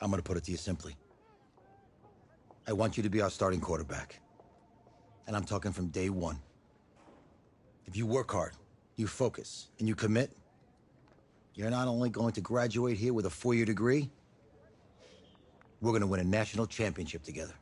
I'm gonna put it to you simply. I want you to be our starting quarterback. And I'm talking from day one. If you work hard, you focus, and you commit, you're not only going to graduate here with a 4-year degree, we're gonna win a national championship together.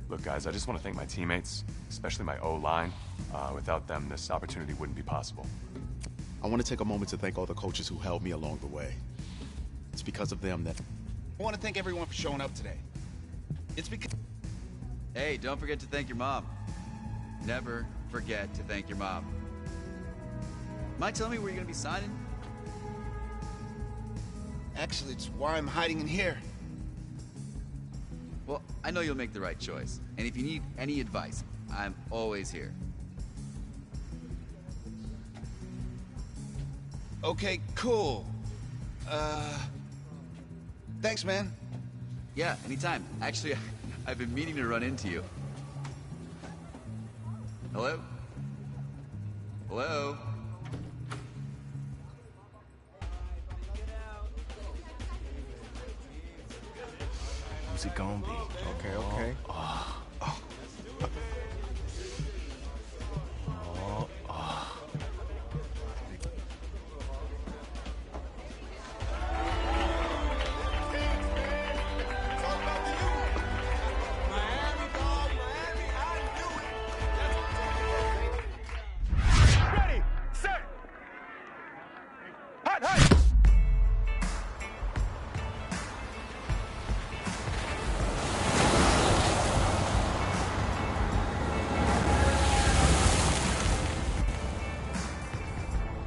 Look, guys, I just want to thank my teammates, especially my O-line. Without them, this opportunity wouldn't be possible. I want to take a moment to thank all the coaches who held me along the way. It's because of them that... I want to thank everyone for showing up today. It's because... Hey, don't forget to thank your mom. Never forget to thank your mom. Mind telling me where you're going to be signing? Actually, it's why I'm hiding in here. Well, I know you'll make the right choice. And if you need any advice, I'm always here. Okay, cool. Thanks, man. Yeah, anytime. Actually, I've been meaning to run into you. Hello? Hello? Who's it gonna be? Okay. Ready, set, hot, hot.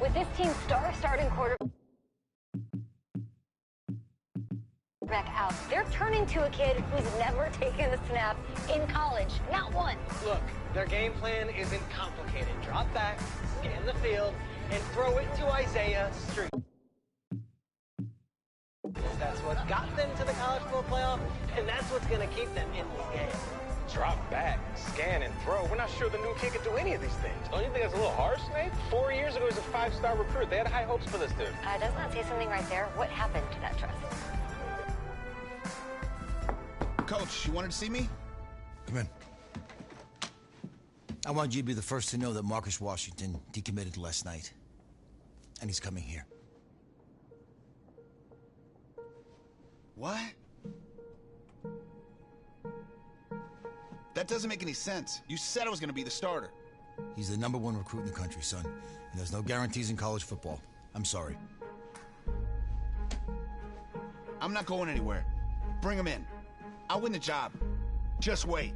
With this team's starting quarterback out, they're turning to a kid who's never taken a snap in college, not once. Look, their game plan isn't complicated. Drop back, scan the field, and throw it to Isaiah Street. That's what got them to the college football playoff, and that's what's going to keep them in this game. Drop back, scan, and throw. We're not sure the new kid can do any of these things. Don't you think that's a little harsh, Nate? 4 years ago, he was a 5-star recruit. They had high hopes for this dude. Doesn't that say something right there? What happened to that trust? Coach, you wanted to see me? Come in. I want you to be the first to know that Marcus Washington decommitted last night. And he's coming here. What? That doesn't make any sense. You said I was gonna be the starter. He's the #1 recruit in the country, son. And there's no guarantees in college football. I'm sorry. I'm not going anywhere. Bring him in. I'll win the job. Just wait.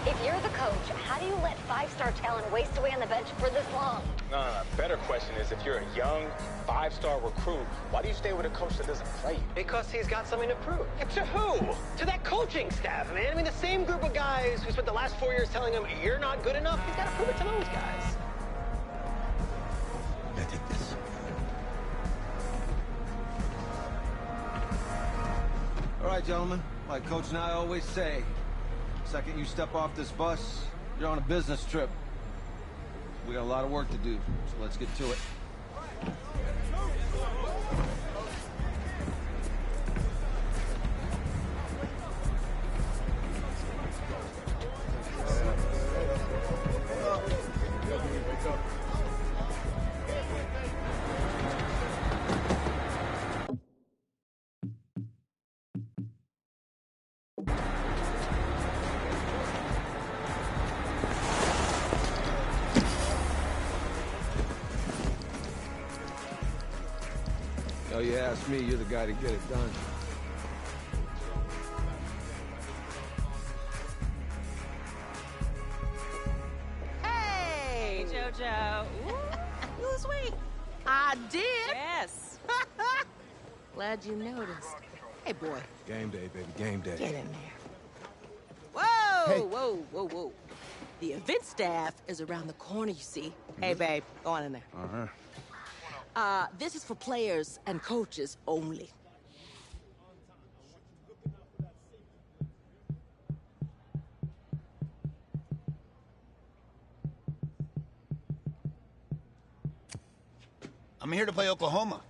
If you're the coach, how do you let five-star talent waste away on the bench for this long? No. Better question is, if you're a young, five-star recruit, why do you stay with a coach that doesn't play you? Because he's got something to prove. To who? To that coaching staff, man. I mean, the same group of guys who spent the last 4 years telling him, you're not good enough, he's got to prove it to those guys. Yeah, take this. All right, gentlemen. Like Coach and I always say, second you step off this bus, you're on a business trip. We got a lot of work to do, so let's get to it. Oh, you ask me, you're the guy to get it done. Hey, JoJo. You was sweet. I did. Yes. Glad you noticed. Hey, boy. Game day, baby, game day. Get in there. Whoa, whoa. The event staff is around the corner, you see. Hey, babe, go on in there. This is for players and coaches only. I'm here to play Oklahoma.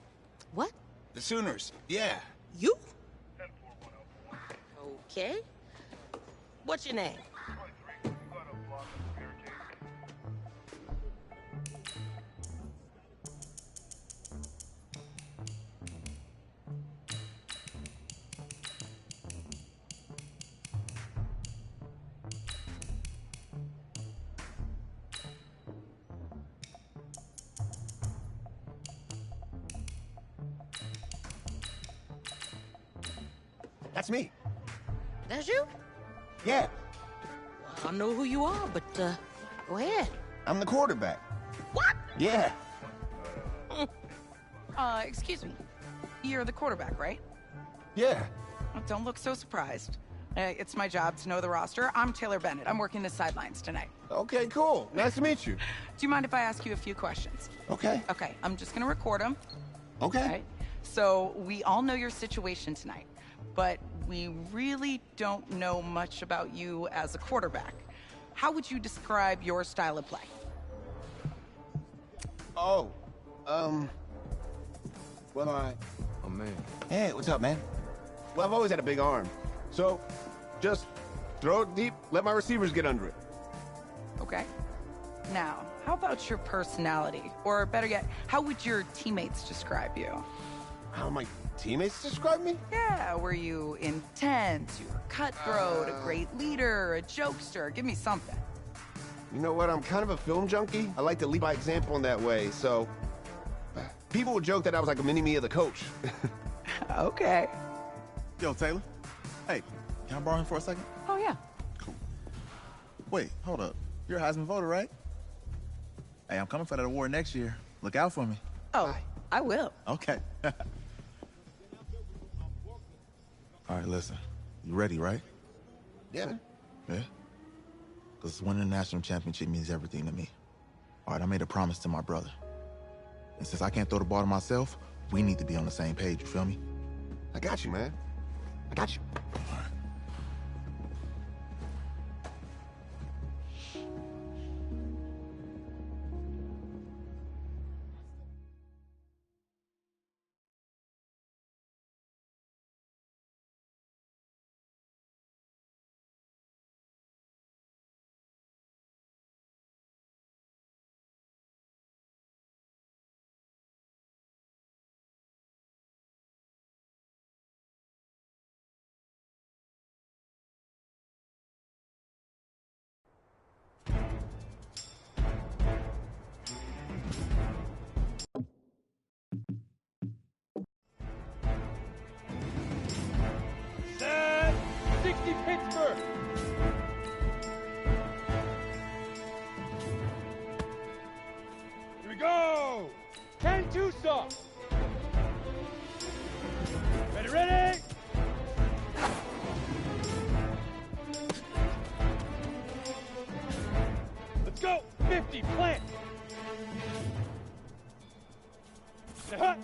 What? The Sooners. Yeah. You? Okay. What's your name? That's me. That's you? Yeah. I don't know who you are, but, go ahead. I'm the quarterback. What? Yeah. Excuse me. You're the quarterback, right? Yeah. Don't look so surprised. It's my job to know the roster. I'm Taylor Bennett. I'm working the sidelines tonight. Okay, cool. Nice to meet you. Do you mind if I ask you a few questions? Okay. Okay, I'm just gonna record them. Okay. Right? So we all know your situation tonight, but we really don't know much about you as a quarterback. How would you describe your style of play? Oh, well, Oh, man. Hey, what's up, man? Well, I've always had a big arm. So, just throw it deep, let my receivers get under it. Okay. Now, how about your personality? Or better yet, how would your teammates describe you? How my teammates describe me? Yeah, were you intense, you were cutthroat, a great leader, a jokester? Give me something. You know what? I'm kind of a film junkie. I like to lead by example in that way, so... People would joke that I was like a mini-me of the coach. Okay. Yo, Taylor. Hey, can I borrow him for a second? Oh, yeah. Cool. Wait, hold up. You're a Heisman voter, right? Hey, I'm coming for that award next year. Look out for me. Oh, I will. Okay. All right, listen. You ready, right? Yeah. Yeah? Because winning the national championship means everything to me. All right, I made a promise to my brother. And since I can't throw the ball to myself, we need to be on the same page, you feel me? I got you, man. I got you. All right. 60 Pittsburgh. Here we go. 10 Tucson. Ready, ready. Let's go. 50 plant. Hut.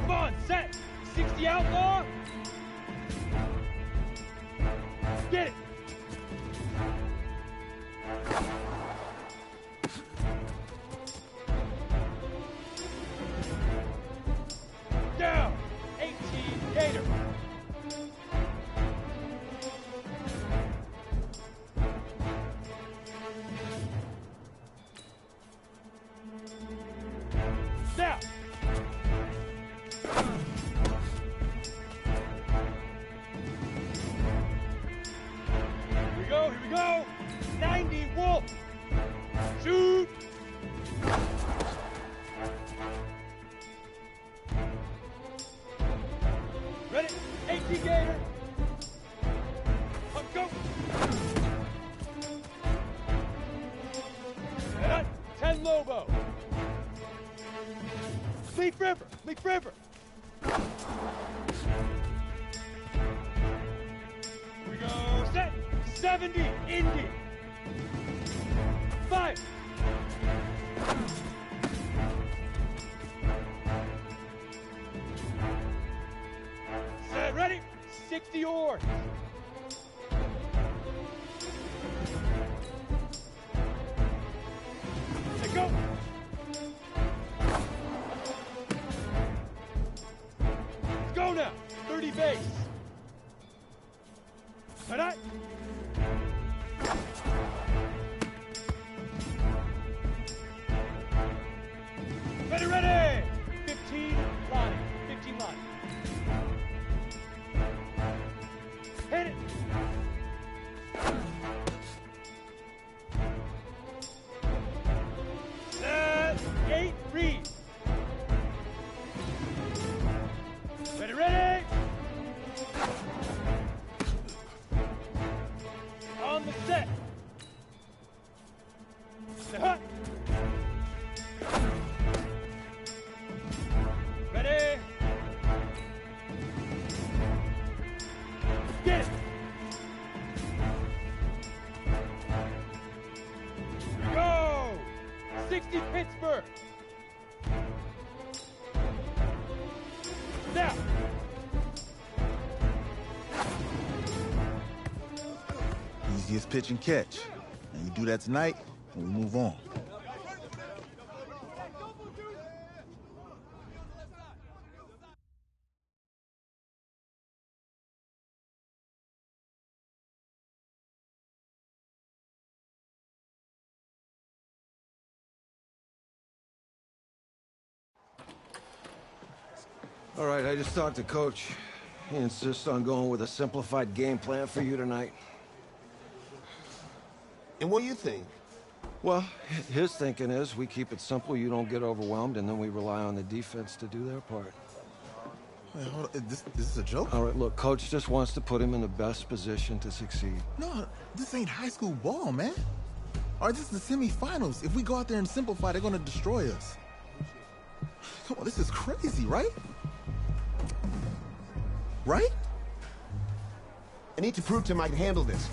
Come on, set. 60 outlaw. Get it. Down. 18 Gator. Down. Here we go. 90 Wolf. Shoot. Ready? 18 Gator. Up, go. And 10 Lobo. Leaf River. Leaf River. Here we go. Set. 70 Indy. 5. Set. Ready. 60 Orange. Set. Go. Let's go now. 30 base. Tonight. Ready, ready! 15 Lonnie. 15 Lonnie. Hit it! Set! 8 Reed. Ready, ready! On the set. Set. Ready? Get it! Here we go! 60 Pittsburgh! Now! Easiest pitch and catch. And you do that tonight, and we move on. All right, I just talked to Coach. He insists on going with a simplified game plan for you tonight. And what do you think? Well, his thinking is we keep it simple, you don't get overwhelmed, and then we rely on the defense to do their part. Wait, hold on. Is this a joke? All right, look, Coach just wants to put him in the best position to succeed. No, this ain't high school ball, man. All right, this is the semifinals. If we go out there and simplify, they're gonna destroy us. Come on, this is crazy, right? Right? I need to prove to him I can handle this.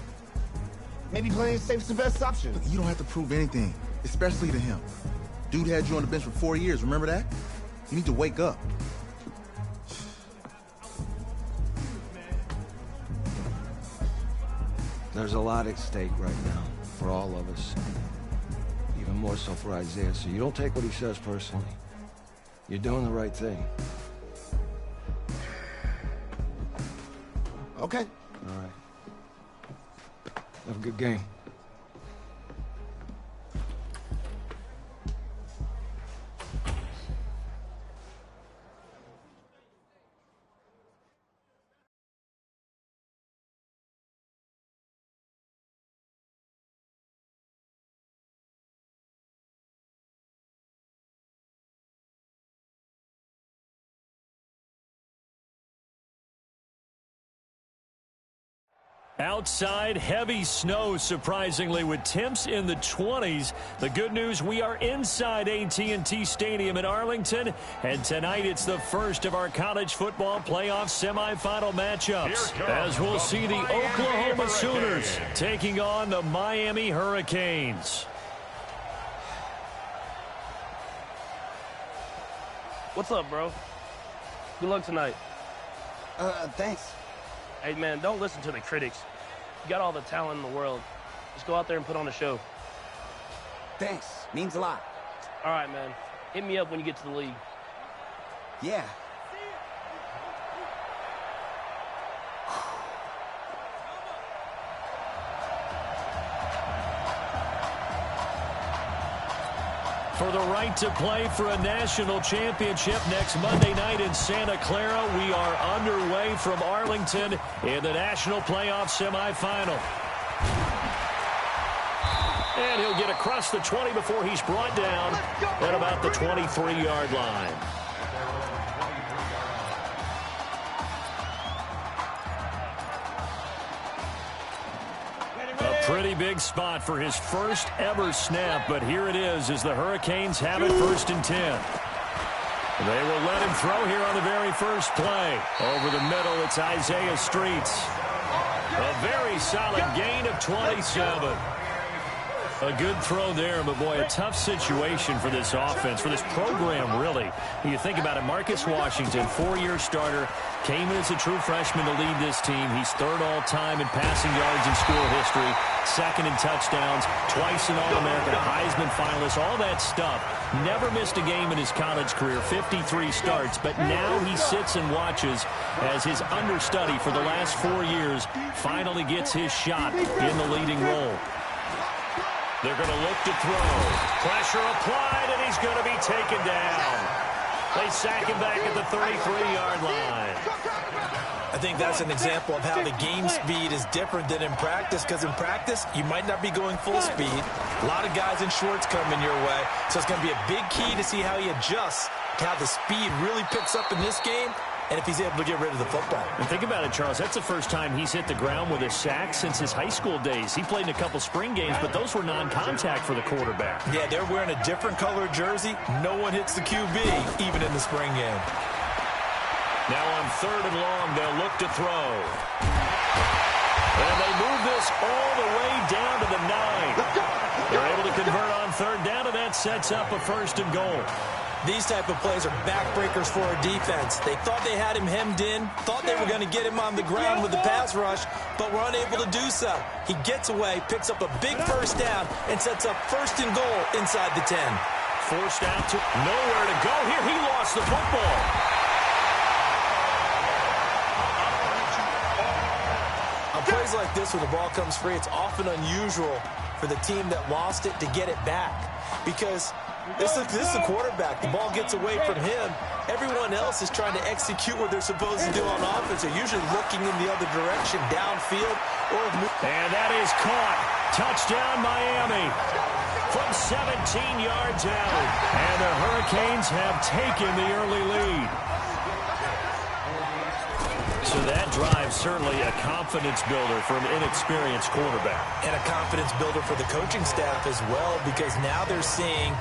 Maybe playing safe is the best option. Look, you don't have to prove anything, especially to him. Dude had you on the bench for 4 years, remember that? You need to wake up. There's a lot at stake right now for all of us. Even more so for Isaiah, so you don't take what he says personally. You're doing the right thing. Okay. All right. Have a good game. Outside, heavy snow, surprisingly, with temps in the 20s. The good news, we are inside AT&T Stadium in Arlington, and tonight it's the first of our college football playoff semifinal matchups, as we'll see the Oklahoma Sooners taking on the Miami Hurricanes. What's up, bro? Good luck tonight. Thanks. Hey, man, don't listen to the critics. You got all the talent in the world. Just go out there and put on a show. Thanks. Means a lot. All right, man. Hit me up when you get to the league. Yeah. For the right to play for a national championship next Monday night in Santa Clara, we are underway from Arlington in the national playoff semifinal. And he'll get across the 20 before he's brought down at about the 23-yard line. Pretty big spot for his first ever snap, but here it is as the Hurricanes have it 1st and 10. They will let him throw here on the very first play. Over the middle, it's Isaiah Streets. A very solid gain of 27. A good throw there, but boy, a tough situation for this offense, for this program, really. When you think about it, Marcus Washington, 4-year starter, came in as a true freshman to lead this team. He's 3rd all-time in passing yards in school history, 2nd in touchdowns, twice an All-American, a Heisman finalist, all that stuff. Never missed a game in his college career, 53 starts, but now he sits and watches as his understudy for the last 4 years finally gets his shot in the leading role. They're going to look to throw. Pressure applied, and he's going to be taken down. They sack him back at the 33-yard line. I think that's an example of how the game speed is different than in practice, because in practice, you might not be going full speed. A lot of guys in shorts coming your way, so it's going to be a big key to see how he adjusts to how the speed really picks up in this game, and if he's able to get rid of the football. And think about it, Charles. That's the first time he's hit the ground with a sack since his high school days. He played in a couple spring games, but those were non-contact for the quarterback. Yeah, they're wearing a different color jersey. No one hits the QB, even in the spring game. Now on 3rd and long, they'll look to throw. And they move this all the way down to the 9. They're able to convert on 3rd down, and that sets up a 1st and goal. These type of plays are backbreakers for a defense. They thought they had him hemmed in, thought they were going to get him on the ground with the pass rush, but were unable to do so. He gets away, picks up a big 1st down, and sets up 1st and goal inside the 10. Forced out to nowhere to go here. He lost the football. On plays like this, when the ball comes free, it's often unusual for the team that lost it to get it back, because this is the quarterback. The ball gets away from him. Everyone else is trying to execute what they're supposed to do on offense. They're usually looking in the other direction, downfield. And that is caught. Touchdown, Miami. From 17 yards out. And the Hurricanes have taken the early lead. So that drive certainly a confidence builder for an inexperienced quarterback. And a confidence builder for the coaching staff as well, because now they're seeing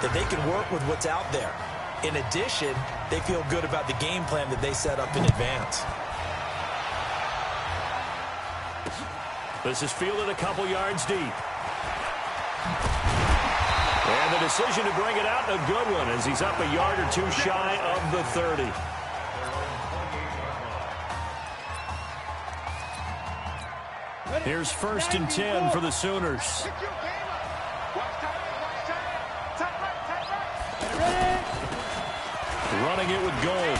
that they can work with what's out there. In addition, they feel good about the game plan that they set up in advance. This is fielded a couple yards deep. And the decision to bring it out, a good one, as he's up a yard or 2 shy of the 30. Here's 1st and 10 for the Sooners. Running it with Gold.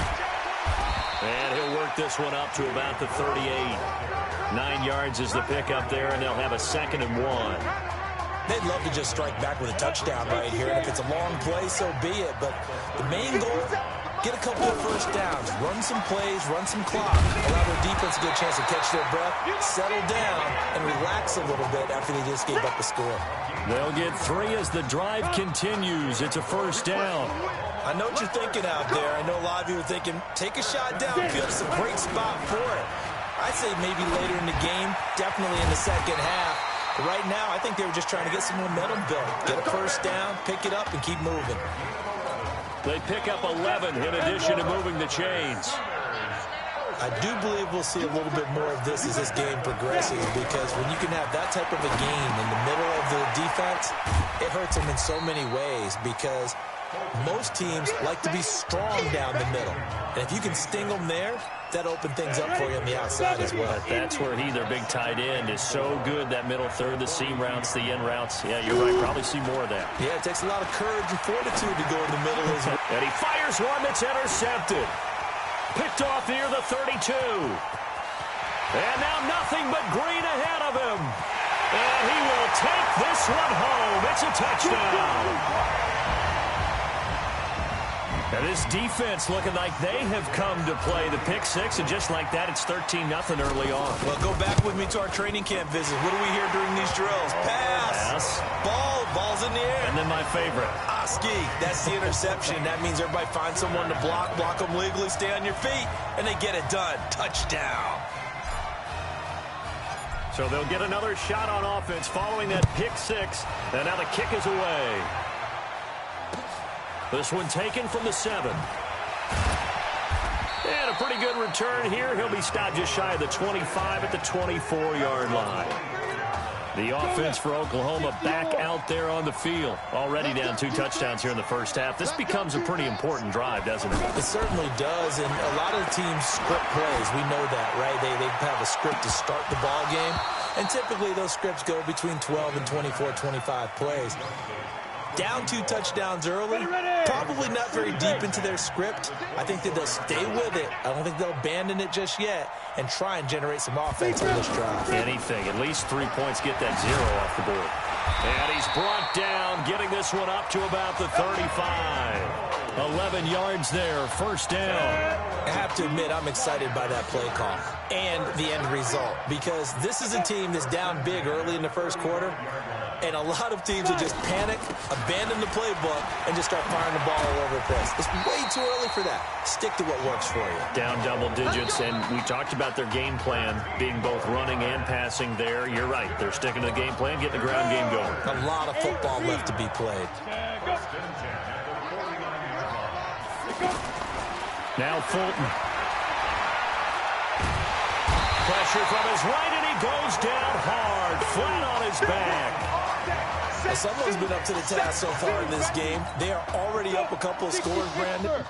And he'll work this one up to about the 38. 9 yards is the pickup there, and they'll have a 2nd and 1. They'd love to just strike back with a touchdown right here, and if it's a long play, so be it. But the main goal, get a couple of 1st downs, run some plays, run some clock, allow their defense to get a chance to catch their breath, settle down, and relax a little bit after they just gave up the score. They'll get 3 as the drive continues. It's a 1st down. I know what you're thinking out there. I know a lot of you are thinking, take a shot downfield. It's a great spot for it. I'd say maybe later in the game, definitely in the second half. But right now, I think they were just trying to get some momentum built. Get a first down, pick it up, and keep moving. They pick up 11 in addition to moving the chains. I do believe we'll see a little bit more of this as this game progresses, because when you can have that type of a game in the middle of the defense, it hurts them in so many ways, because most teams like to be strong down the middle. And if you can sting them there, that opens things up for you on the outside as well. But that's where he, their big tight end, is so good, that middle third, the seam routes, the in routes. Yeah, you're right, probably see more of that. Yeah, it takes a lot of courage and fortitude to go in the middle as well. And he fires one that's intercepted. Picked off near the 32. And now nothing but green ahead of him. And he will take this one home. It's a touchdown. And this defense looking like they have come to play the pick six, and just like that, it's 13-0 early on. Well, go back with me to our training camp visit. What do we hear during these drills? Pass. Ball's in the air. And then my favorite. Oski, that's the interception. That means everybody finds someone to block them legally, stay on your feet, and they get it done. Touchdown. So they'll get another shot on offense following that pick six, and now the kick is away. This one taken from the 7. And a pretty good return here. He'll be stopped just shy of the 25 at the 24-yard line. The offense for Oklahoma back out there on the field. Already down 2 touchdowns here in the first half. This becomes a pretty important drive, doesn't it? It certainly does, and a lot of the teams script plays. We know that, right? They have a script to start the ball game, and typically those scripts go between 12 and 24, 25 plays. Down 2 touchdowns early, probably not very deep into their script. I think that they'll stay with it. I don't think they'll abandon it just yet and try and generate some offense on this drive. Anything, at least 3 points, get that 0 off the board. And he's brought down, getting this one up to about the 35. 11 yards there, first down. I have to admit, I'm excited by that play call and the end result, because this is a team that's down big early in the first quarter. And a lot of teams will just panic, abandon the playbook, and just start firing the ball all over the place. It's way too early for that. Stick to what works for you. Down double digits, and we talked about their game plan being both running and passing there. You're right. They're sticking to the game plan, getting the ground game going. A lot of football left to be played. Now Fulton. Pressure from his right, and he goes down hard, flat on his back. Well, someone's been up to the task so far in this game. They are already up a couple of scores, Brandon.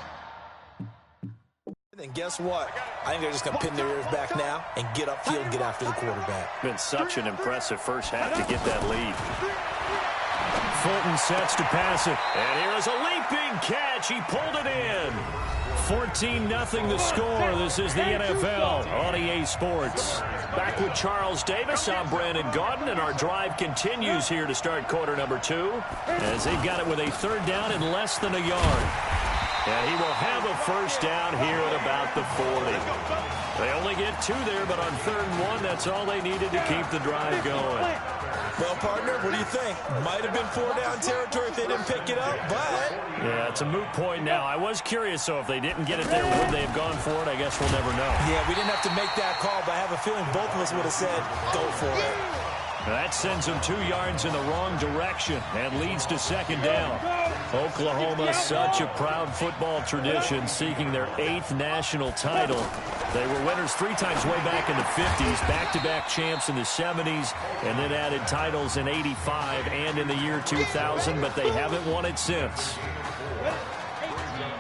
And guess what? I think they're just going to pin their ears back now and get upfield and get after the quarterback. Been such an impressive first half to get that lead. Fulton sets to pass it. And here is a leaping catch. He pulled it in. 14-0 the score. This is the NFL on EA Sports. Back with Charles Davis, I'm Brandon Gaudin, and our drive continues here to start quarter number 2, as they've got it with a third down in less than a yard. And he will have a first down here at about the 40. They only get 2 there, but on 3rd and 1, that's all they needed to keep the drive going. Well, partner, what do you think? Might have been 4-down territory if they didn't pick it up, but... Yeah, it's a moot point now. I was curious, so if they didn't get it there, would they have gone for it? I guess we'll never know. Yeah, we didn't have to make that call, but I have a feeling both of us would have said, go for it. That sends them 2 yards in the wrong direction and leads to 2nd down. Oklahoma, such a proud football tradition, seeking their 8th national title. They were winners 3 times way back in the 50s, back-to-back champs in the 70s, and then added titles in 85 and in the year 2000, but they haven't won it since.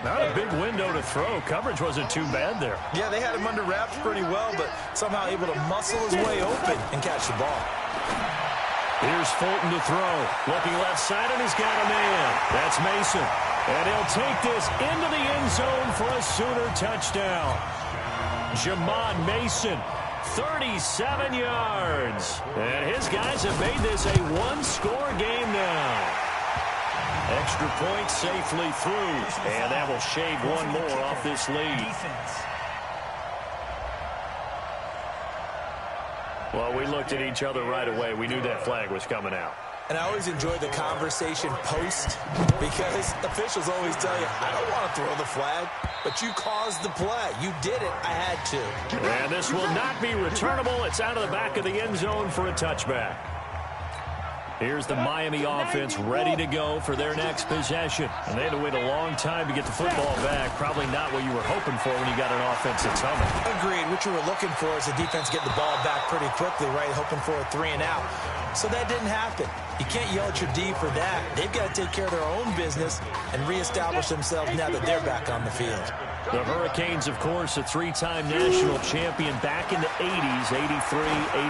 Not a big window to throw. Coverage wasn't too bad there. Yeah, they had him under wraps pretty well, but somehow able to muscle his way open and catch the ball. Here's Fulton to throw. Looking left side, and he's got a man. That's Mason. And he'll take this into the end zone for a Sooner touchdown. Jamon Mason, 37 yards. And his guys have made this a one-score game now. Extra point safely through. And that will shave one more off this lead. Well, we looked at each other right away. We knew that flag was coming out. And I always enjoy the conversation post because officials always tell you, I don't want to throw the flag, but you caused the play. You did it. I had to. And this will not be returnable. It's out of the back of the end zone for a touchback. Here's the Miami offense ready to go for their next possession. And they had to wait a long time to get the football back. Probably not what you were hoping for when you got an offense that's humming. Agreed. What you were looking for is the defense getting the ball back pretty quickly, right? Hoping for a 3-and-out. So that didn't happen. You can't yell at your D for that. They've got to take care of their own business and reestablish themselves now that they're back on the field. The Hurricanes, of course, a three-time national champion back in the 80s, 83,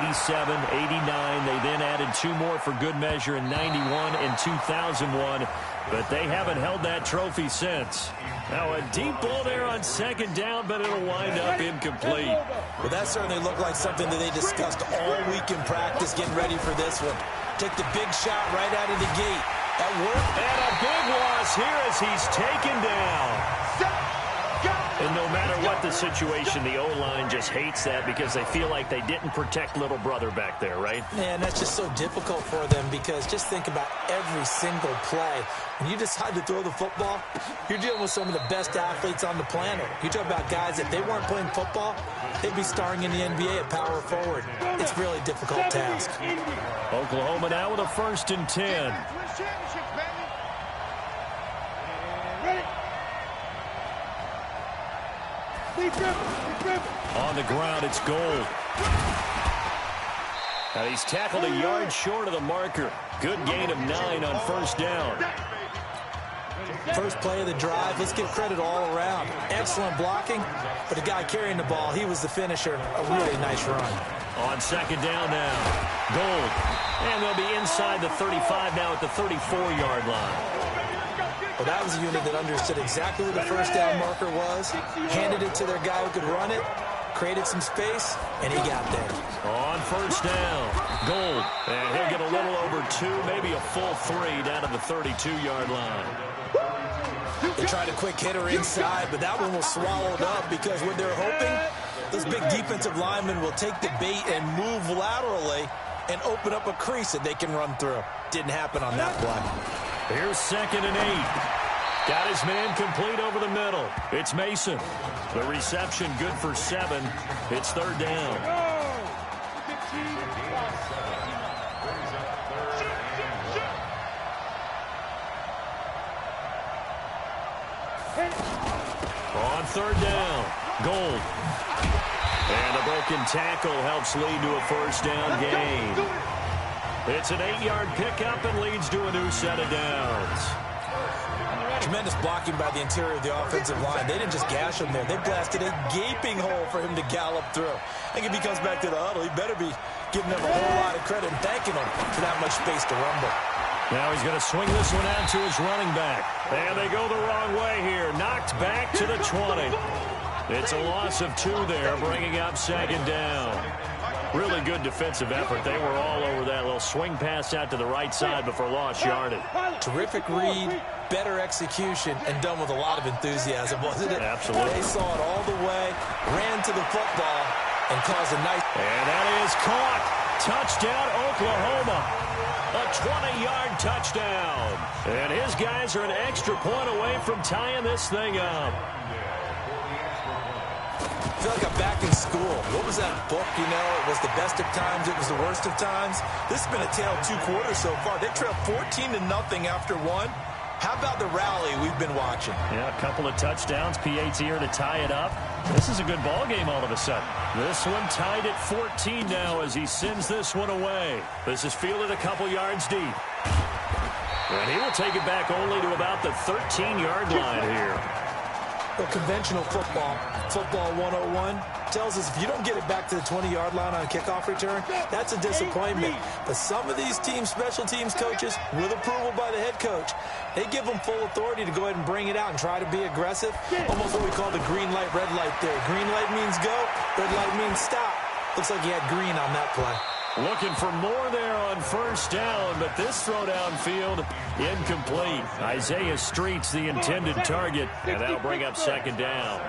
87, 89. They then added two more for good measure in 91 and 2001, but they haven't held that trophy since. Now a deep ball there on second down, but it'll wind up incomplete. Well, that certainly looked like something that they discussed all week in practice, getting ready for this one. Take the big shot right out of the gate. That worked. And a big loss here as he's taken down. And no matter what the situation, the O-line just hates that because they feel like they didn't protect little brother back there, right? Man, that's just so difficult for them because just think about every single play. When you decide to throw the football, you're dealing with some of the best athletes on the planet. You talk about guys, if they weren't playing football, they'd be starring in the NBA at power forward. It's a really difficult task. Oklahoma now with a 1st and 10. On the ground, it's Gold. And he's tackled a yard short of the marker. Good gain of 9 on 1st down. First play of the drive, let's give credit all around. Excellent blocking, but the guy carrying the ball, he was the finisher. A really nice run. On 2nd down now, Gold. And they'll be inside the 35 now at the 34-yard line. Well, that was a unit that understood exactly where the 1st down marker was, handed it to their guy who could run it, created some space, and he got there. On 1st down, Gold. And he'll get a little over 2, maybe a full 3 down to the 32-yard line. They tried a quick hitter inside, but that one was swallowed up because what they're hoping, those big defensive linemen will take the bait and move laterally and open up a crease that they can run through. Didn't happen on that play. Here's 2nd and 8. Got his man complete over the middle. It's Mason. The reception good for 7. It's 3rd down. On 3rd down, Gold. And a broken tackle helps lead to a 1st down gain. It's an 8-yard pickup and leads to a new set of downs. Tremendous blocking by the interior of the offensive line. They didn't just gash him there. They blasted a gaping hole for him to gallop through. I think if he comes back to the huddle, he better be giving them a whole lot of credit and thanking them for that much space to rumble. Now he's going to swing this one out to his running back. And they go the wrong way here. Knocked back to the 20. It's a loss of 2 there, bringing up 2nd down. Really good defensive effort. They were all over that little swing pass out to the right side before lost yardage. Terrific read, better execution, and done with a lot of enthusiasm, wasn't it? Absolutely. They saw it all the way, ran to the football, and caused a nice... And that is caught. Touchdown, Oklahoma. A 20-yard touchdown. And his guys are an extra point away from tying this thing up. I feel like I'm back in school. What was that book, you know? It was the best of times. It was the worst of times. This has been a tale of 2 quarters so far. They trailed 14-0 after 1. How about the rally we've been watching? Yeah, a couple of touchdowns. PAT here to tie it up. This is a good ball game all of a sudden. This one tied at 14 now as he sends this one away. This is fielded a couple yards deep. And he will take it back only to about the 13-yard line here. Well, conventional football, football 101, tells us if you don't get it back to the 20-yard line on a kickoff return, that's a disappointment. But some of these teams, special teams coaches, with approval by the head coach, they give them full authority to go ahead and bring it out and try to be aggressive. Almost what we call the green light, red light theory. Green light means go, red light means stop. Looks like he had green on that play. Looking for more there on 1st down, but this throw downfield incomplete. Isaiah Street's the intended target, and that'll bring up 2nd down.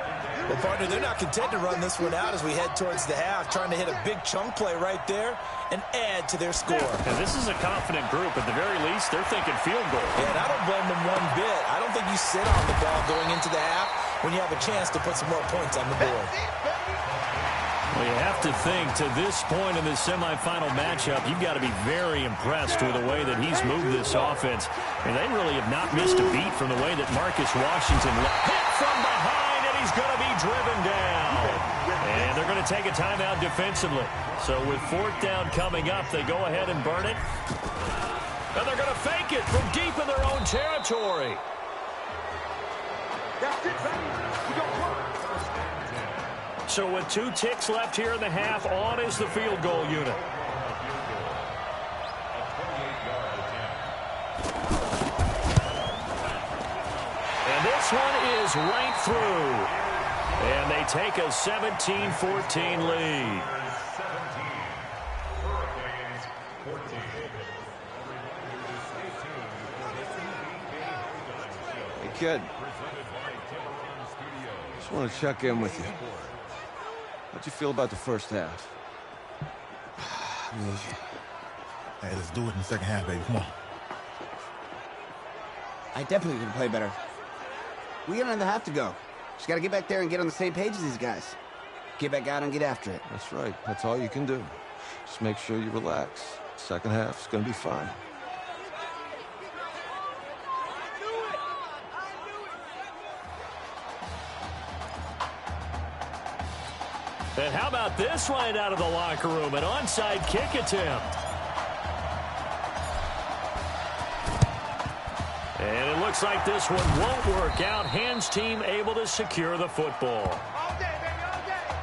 Well, partner, they're not content to run this one out as we head towards the half, trying to hit a big chunk play right there and add to their score. And this is a confident group. At the very least, they're thinking field goal. Yeah, and I don't blame them one bit. I don't think you sit on the ball going into the half when you have a chance to put some more points on the board. Well, you have to think, to this point in the semifinal matchup, you've got to be very impressed with the way that he's moved this offense. And they really have not missed a beat from the way that Marcus Washington hit from behind, and he's going to be driven down. And they're going to take a timeout defensively. So with 4th down coming up, they go ahead and burn it. And they're going to fake it from deep in their own territory. That's it, baby. We don't work. So with 2 ticks left here in the half, on is the field goal unit. And this one is right through. And they take a 17-14 lead. Hey, kid. Just want to check in with you. How'd you feel about the first half? Hey, let's do it in the second half, baby. Come on. I definitely could play better. We got another half to go. Just gotta get back there and get on the same page as these guys. Get back out and get after it. That's right. That's all you can do. Just make sure you relax. Second half's gonna be fine. And how about this right out of the locker room? An onside kick attempt. And it looks like this one won't work out. Hands team able to secure the football.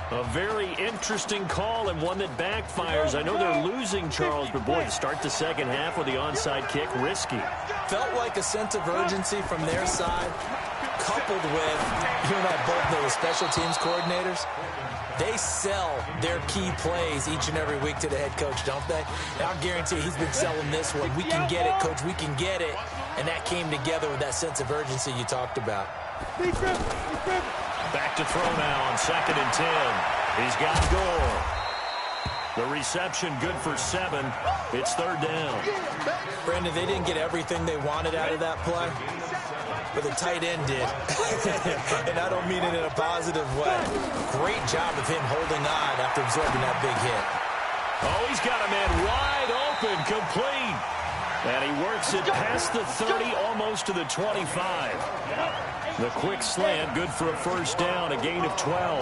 A very interesting call and one that backfires. I know they're losing, Charles, but boy, to start the second half with the onside kick, risky. Felt like a sense of urgency from their side, coupled with, you and I both know the special teams coordinators. They sell their key plays each and every week to the head coach, don't they? And I'll guarantee he's been selling this one. We can get it, coach. We can get it. And that came together with that sense of urgency you talked about. Back to throw now on 2nd and 10. He's got Gore. The reception good for 7. It's 3rd down. Brandon, they didn't get everything they wanted out of that play, but the tight end did. And I don't mean it in a positive way. Great job of him holding on after absorbing that big hit. Oh, he's got a man wide open, complete. And he works it past the 30, almost to the 25. The quick slant, good for a 1st down, a gain of 12.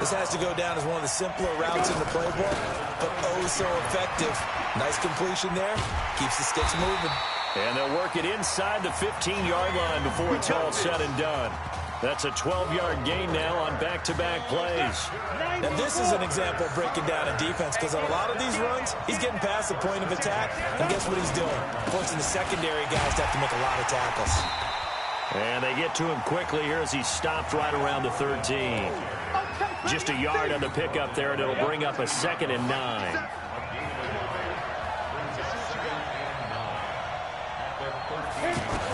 This has to go down as one of the simpler routes in the playbook, but oh so effective. Nice completion there. Keeps the sticks moving. And they'll work it inside the 15-yard line before it's all said and done. That's a 12-yard gain now on back-to-back plays. Now, this is an example of breaking down a defense, because on a lot of these runs, he's getting past the point of attack, and guess what he's doing? Forcing the secondary guys to have to make a lot of tackles. And they get to him quickly here as he's stopped right around the 13. Just a yard on the pickup there, and it'll bring up a 2nd and 9.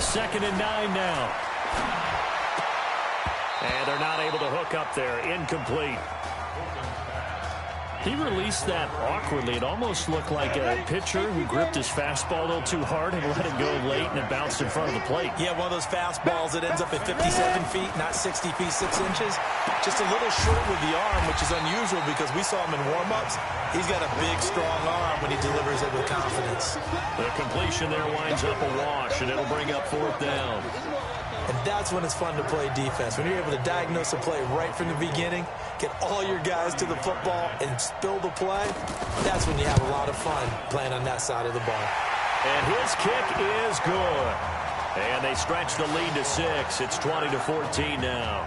Second and 9 now. And they're not able to hook up there. Incomplete. He released that awkwardly. It almost looked like a pitcher who gripped his fastball a little too hard and let it go late, and it bounced in front of the plate. Yeah, one of those fastballs that ends up at 57 feet, not 60 feet, 6 inches. Just a little short with the arm, which is unusual because we saw him in warm-ups. He's got a big, strong arm when he delivers it with confidence. The completion there winds up a wash, and it'll bring up 4th down. And that's when it's fun to play defense. When you're able to diagnose a play right from the beginning, get all your guys to the football, and spill the play, that's when you have a lot of fun playing on that side of the ball. And his kick is good. And they stretch the lead to 6. It's 20-14 now.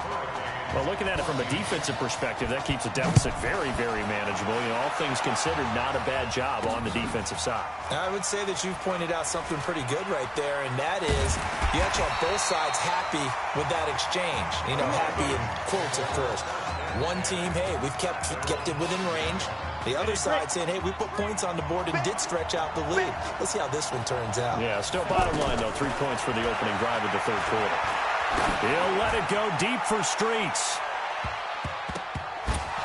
Well, looking at it from a defensive perspective, that keeps the deficit very, very manageable. You know, all things considered, not a bad job on the defensive side. I would say that you've pointed out something pretty good right there, and that is you actually have both sides happy with that exchange. You know, happy in quotes, of course. One team, hey, we've kept it within range. The other side saying, hey, we put points on the board and did stretch out the lead. Let's see how this one turns out. Yeah, still bottom line, though, 3 points for the opening drive of the 3rd quarter. He'll let it go deep for Streets.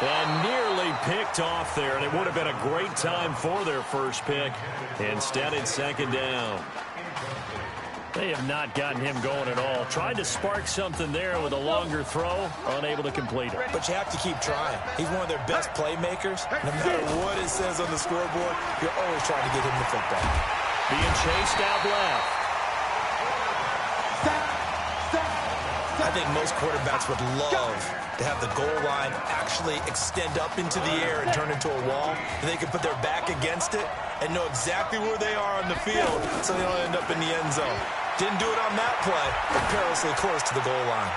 And nearly picked off there, and it would have been a great time for their first pick. Instead, it's second down. They have not gotten him going at all. Tried to spark something there with a longer throw, unable to complete it. But you have to keep trying. He's one of their best playmakers. No matter what it says on the scoreboard, you're always trying to get him the football. Being chased out left. I think most quarterbacks would love to have the goal line actually extend up into the air and turn into a wall. And they can put their back against it and know exactly where they are on the field so they don't end up in the end zone. Didn't do it on that play, but perilously close to the goal line.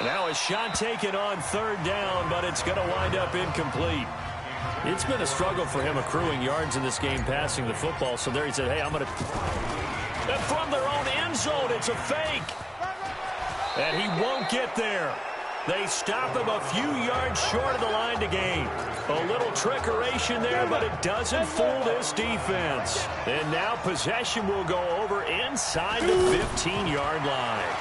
Now a shot taken on third down, but it's going to wind up incomplete. It's been a struggle for him accruing yards in this game passing the football. So there he said, hey, I'm going to... And from their own end zone, it's a fake. And he won't get there. They stop him a few yards short of the line to gain. A little trickeration there, but it doesn't fool this defense. And now possession will go over inside the 15-yard line.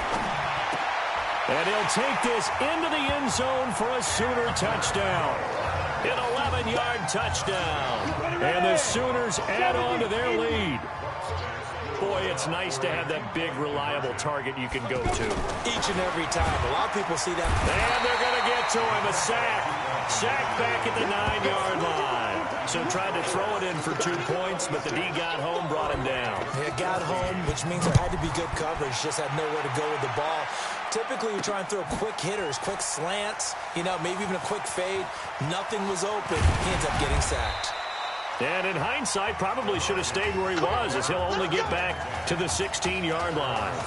And he'll take this into the end zone for a Sooner touchdown. An 11-yard touchdown. And the Sooners add on to their lead. Boy, it's nice to have that big, reliable target you can go to. Each and every time. A lot of people see that. And they're going to get to him. A sack. Sack back at the 9-yard line. So tried to throw it in for 2 points, but the D got home, brought him down. Yeah, got home, which means there had to be good coverage. Just had nowhere to go with the ball. Typically, we try and throw quick hitters, quick slants, you know, maybe even a quick fade. Nothing was open. He ends up getting sacked. And in hindsight, probably should have stayed where he was, as he'll only get back to the 16-yard line.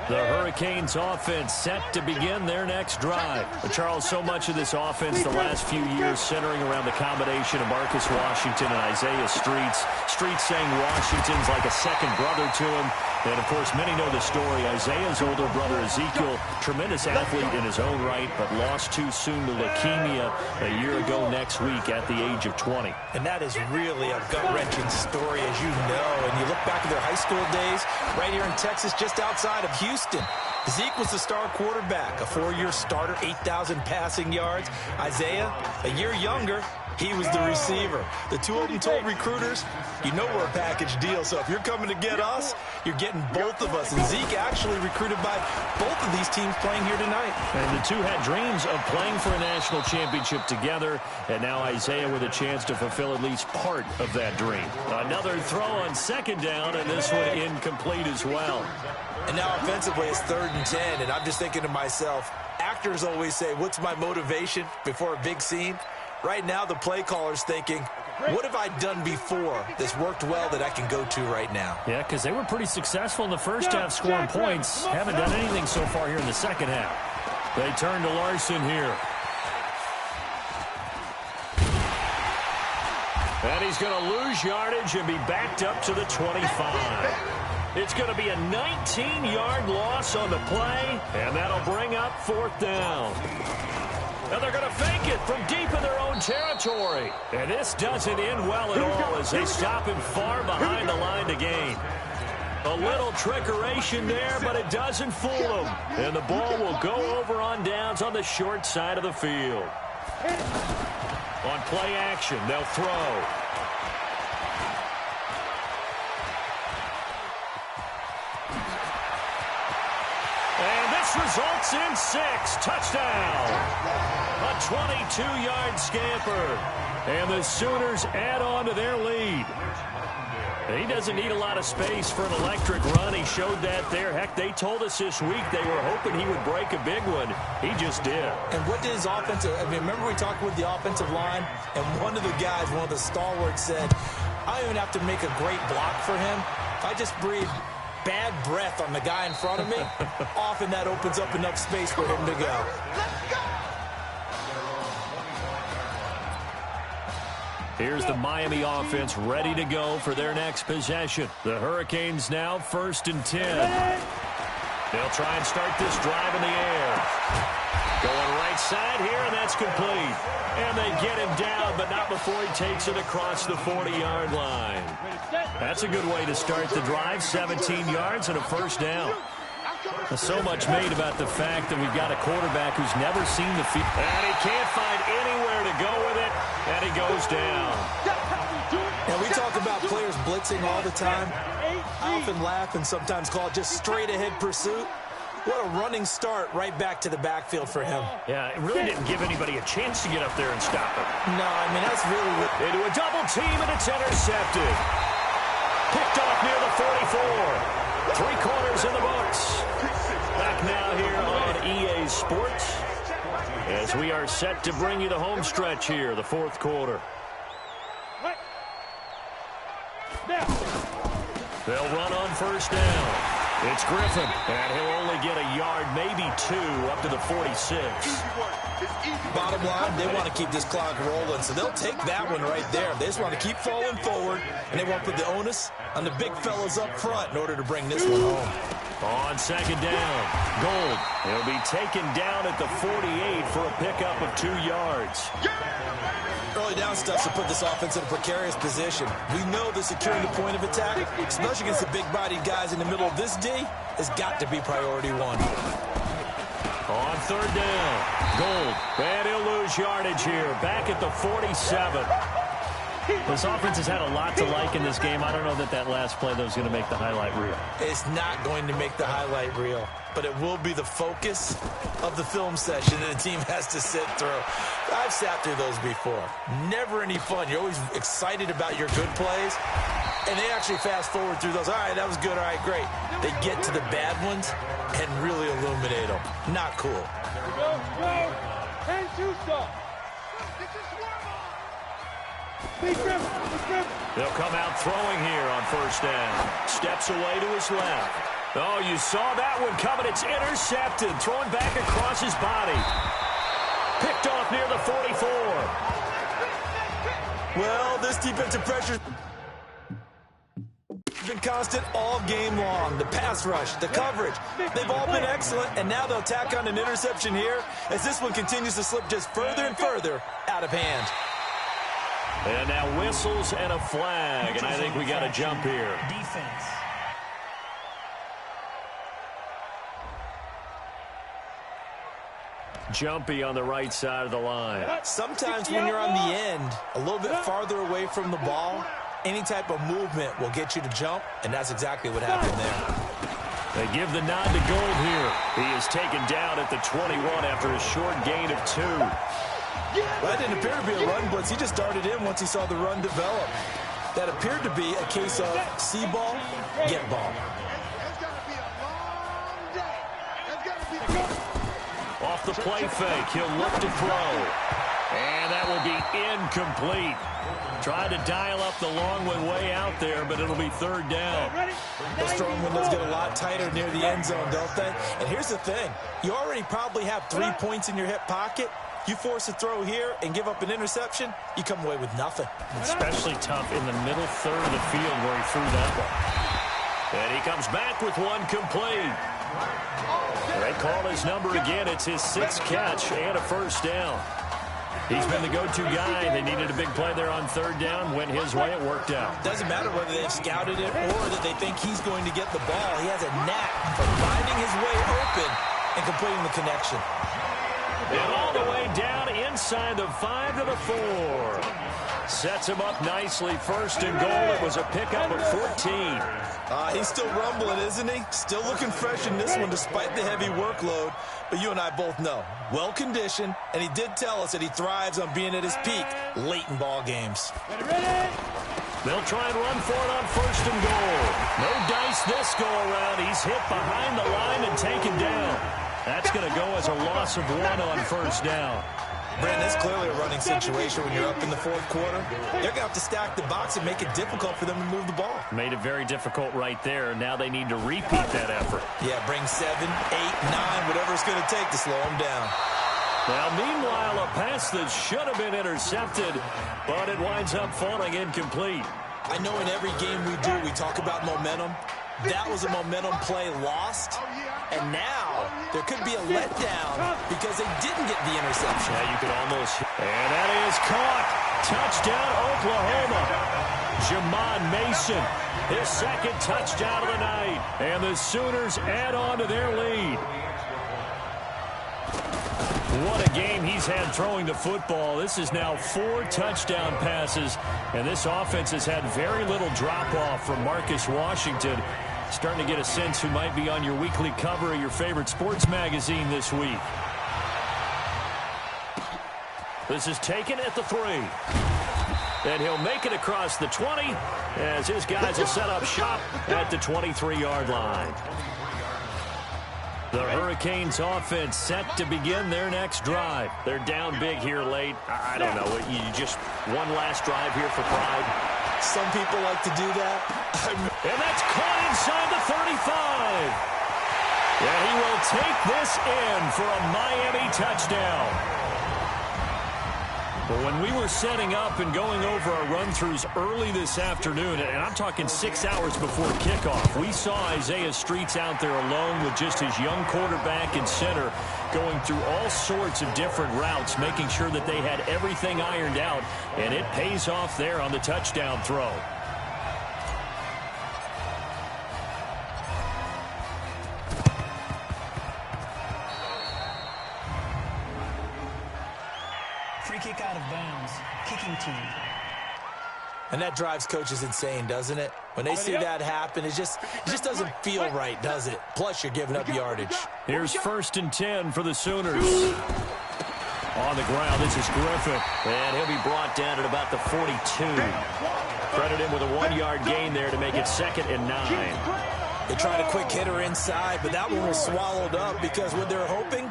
The Hurricanes offense set to begin their next drive. But Charles, so much of this offense the last few years centering around the combination of Marcus Washington and Isaiah Streets. Streets saying Washington's like a second brother to him. And, of course, many know the story. Isaiah's older brother, Ezekiel, tremendous athlete in his own right, but lost too soon to leukemia a year ago next week at the age of 20. And that is really a gut-wrenching story, as you know. And you look back at their high school days, right here in Texas, just outside of Houston. Zeke was the star quarterback, a 4-year starter, 8,000 passing yards. Isaiah, a year younger, he was the receiver. The two of them told recruiters, you know we're a package deal, so if you're coming to get us, you're getting both of us. And Zeke actually recruited by both of these teams playing here tonight. And the two had dreams of playing for a national championship together, and now Isaiah with a chance to fulfill at least part of that dream. Another throw on second down, and this one incomplete as well. And now offensively it's 3rd and 10, and I'm just thinking to myself, actors always say, what's my motivation before a big scene? Right now the play caller's thinking, what have I done before that's worked well that I can go to right now? Yeah, because they were pretty successful in the first half scoring points. Haven't done anything so far here in the second half. They turn to Larson here. And he's going to lose yardage and be backed up to the 25. It's going to be a 19-yard loss on the play, and that'll bring up 4th down. And they're going to fake it from deep in their own territory. And this doesn't end well at all as they stop him far behind the line to gain. A little trickeration there, but it doesn't fool them. And the ball will go over on downs on the short side of the field. On play action, they'll throw. And this results in 6. Touchdown. A 22-yard scamper. And the Sooners add on to their lead. He doesn't need a lot of space for an electric run. He showed that there. Heck, they told us this week they were hoping he would break a big one. He just did. And what did his offensive... I mean, remember we talked with the offensive line, and one of the guys, one of the stalwarts said, I don't even have to make a great block for him. If I just breathe bad breath on the guy in front of me, often that opens up enough space for him to go. Here's the Miami offense ready to go for their next possession. The Hurricanes now 1st and 10. They'll try and start this drive in the air. Going right side here, and that's complete. And they get him down, but not before he takes it across the 40-yard line. That's a good way to start the drive. 17 yards and a 1st down. So much made about the fact that we've got a quarterback who's never seen the field. And he can't find anywhere to go with it, and he goes down. And we talk about players blitzing all the time. I often laugh and sometimes call it just straight-ahead pursuit. What a running start right back to the backfield for him. Yeah, it really didn't give anybody a chance to get up there and stop it. No, I mean, that's really... Into a double team, and it's intercepted. Picked off near the 44. 3 quarters in the books. Back now here on EA Sports as we are set to bring you the home stretch here, the 4th quarter. They'll run on first down. It's Griffin, and he'll only get a yard, maybe 2, up to the 46. Bottom line, they want to keep this clock rolling, so they'll take that one right there. They just want to keep falling forward, and they want to put the onus on the big fellas up front in order to bring this one home. On second down, Gold. He'll be taken down at the 48 for a pickup of 2 yards. Early down stuff to put this offense in a precarious position. We know that securing the point of attack, especially against the big-bodied guys in the middle of this D, has got to be priority 1. On third down, Gold. And he'll lose yardage here. Back at the 47. This offense has had a lot to like in this game. I don't know that last play, though, is going to make the highlight reel. It's not going to make the highlight reel, but it will be the focus of the film session that the team has to sit through. I've sat through those before. Never any fun. You're always excited about your good plays, and they actually fast forward through those. All right, that was good. All right, great. They get to the bad ones and really illuminate them. Not cool. And two-stop. They'll come out throwing here on first down. Steps away to his left. Oh, you saw that one coming. It's intercepted. Thrown back across his body. Picked off near the 44. Well, this defensive pressure has been constant all game long. The pass rush, the coverage, they've all been excellent, and now they'll tack on an interception here as this one continues to slip just further and further out of hand. And now whistles and a flag, and I think we got a jump here. Defense. Jumpy on the right side of the line. Sometimes when you're on the end, a little bit farther away from the ball, any type of movement will get you to jump, and that's exactly what happened there. They give the nod to Gold here. He is taken down at the 21 after a short gain of 2. Well, that didn't appear to be a run blitz. He just darted in once he saw the run develop. That appeared to be a case of see ball, get ball. Off the play fake, he'll look to throw. And that will be incomplete. Tried to dial up the long one way out there, but it'll be third down. Those throwing windows get a lot tighter near the end zone, don't they? And here's the thing. You already probably have 3 points in your hip pocket. You force a throw here and give up an interception, you come away with nothing. Especially tough in the middle third of the field where he threw that one. And he comes back with one complete. They call his number again. It's his 6th catch and a first down. He's been the go-to guy. They needed a big play there on third down. Went his way. It worked out. Doesn't matter whether they've scouted it or that they think he's going to get the ball. He has a knack for finding his way open and completing the connection. And all the way down inside the 5 to the 4. Sets him up nicely. First and goal. It was a pickup of 14. He's still rumbling, isn't he? Still looking fresh in this one despite the heavy workload. But you and I both know, well-conditioned, and he did tell us that he thrives on being at his peak late in ball games. They'll try and run for it on first and goal. No dice this go-around. He's hit behind the line and taken down. That's going to go as a loss of 1 on first down. Brandon, it's clearly a running situation when you're up in the 4th quarter. They're going to have to stack the box and make it difficult for them to move the ball. Made it very difficult right there. Now they need to repeat that effort. Yeah, bring 7, 8, 9, whatever it's going to take to slow them down. Now, meanwhile, a pass that should have been intercepted, but it winds up falling incomplete. I know in every game we do, we talk about momentum. That was a momentum play lost. And now there could be a letdown because they didn't get the interception. Yeah, you could almost. And that is caught. Touchdown, Oklahoma. Jamon Mason, his second touchdown of the night. And the Sooners add on to their lead. What a game he's had throwing the football. This is now 4 touchdown passes, and this offense has had very little drop-off from Marcus Washington. Starting to get a sense who might be on your weekly cover of your favorite sports magazine this week. This is taken at the 3. And he'll make it across the 20 as his guys will set up shop at the 23-yard line. The Hurricanes offense set to begin their next drive. They're down big here late. I don't know. You just one last drive here for pride. Some people like to do that. And that's caught inside the 35. And he will take this in for a Miami touchdown. Well, when we were setting up and going over our run-throughs early this afternoon, and I'm talking 6 hours before kickoff, we saw Isaiah Streets out there alone with just his young quarterback and center going through all sorts of different routes, making sure that they had everything ironed out, and it pays off there on the touchdown throw. Kick out of bounds. Kicking team. And that drives coaches insane, doesn't it? When they see that happen, it just doesn't feel right, does it? Plus, you're giving up yardage. Here's 1st and 10 for the Sooners. On the ground, this is Griffin. And he'll be brought down at about the 42. Credit him with a 1-yard gain there to make it 2nd and 9. They tried a quick hitter inside, but that one was swallowed up because what they're hoping,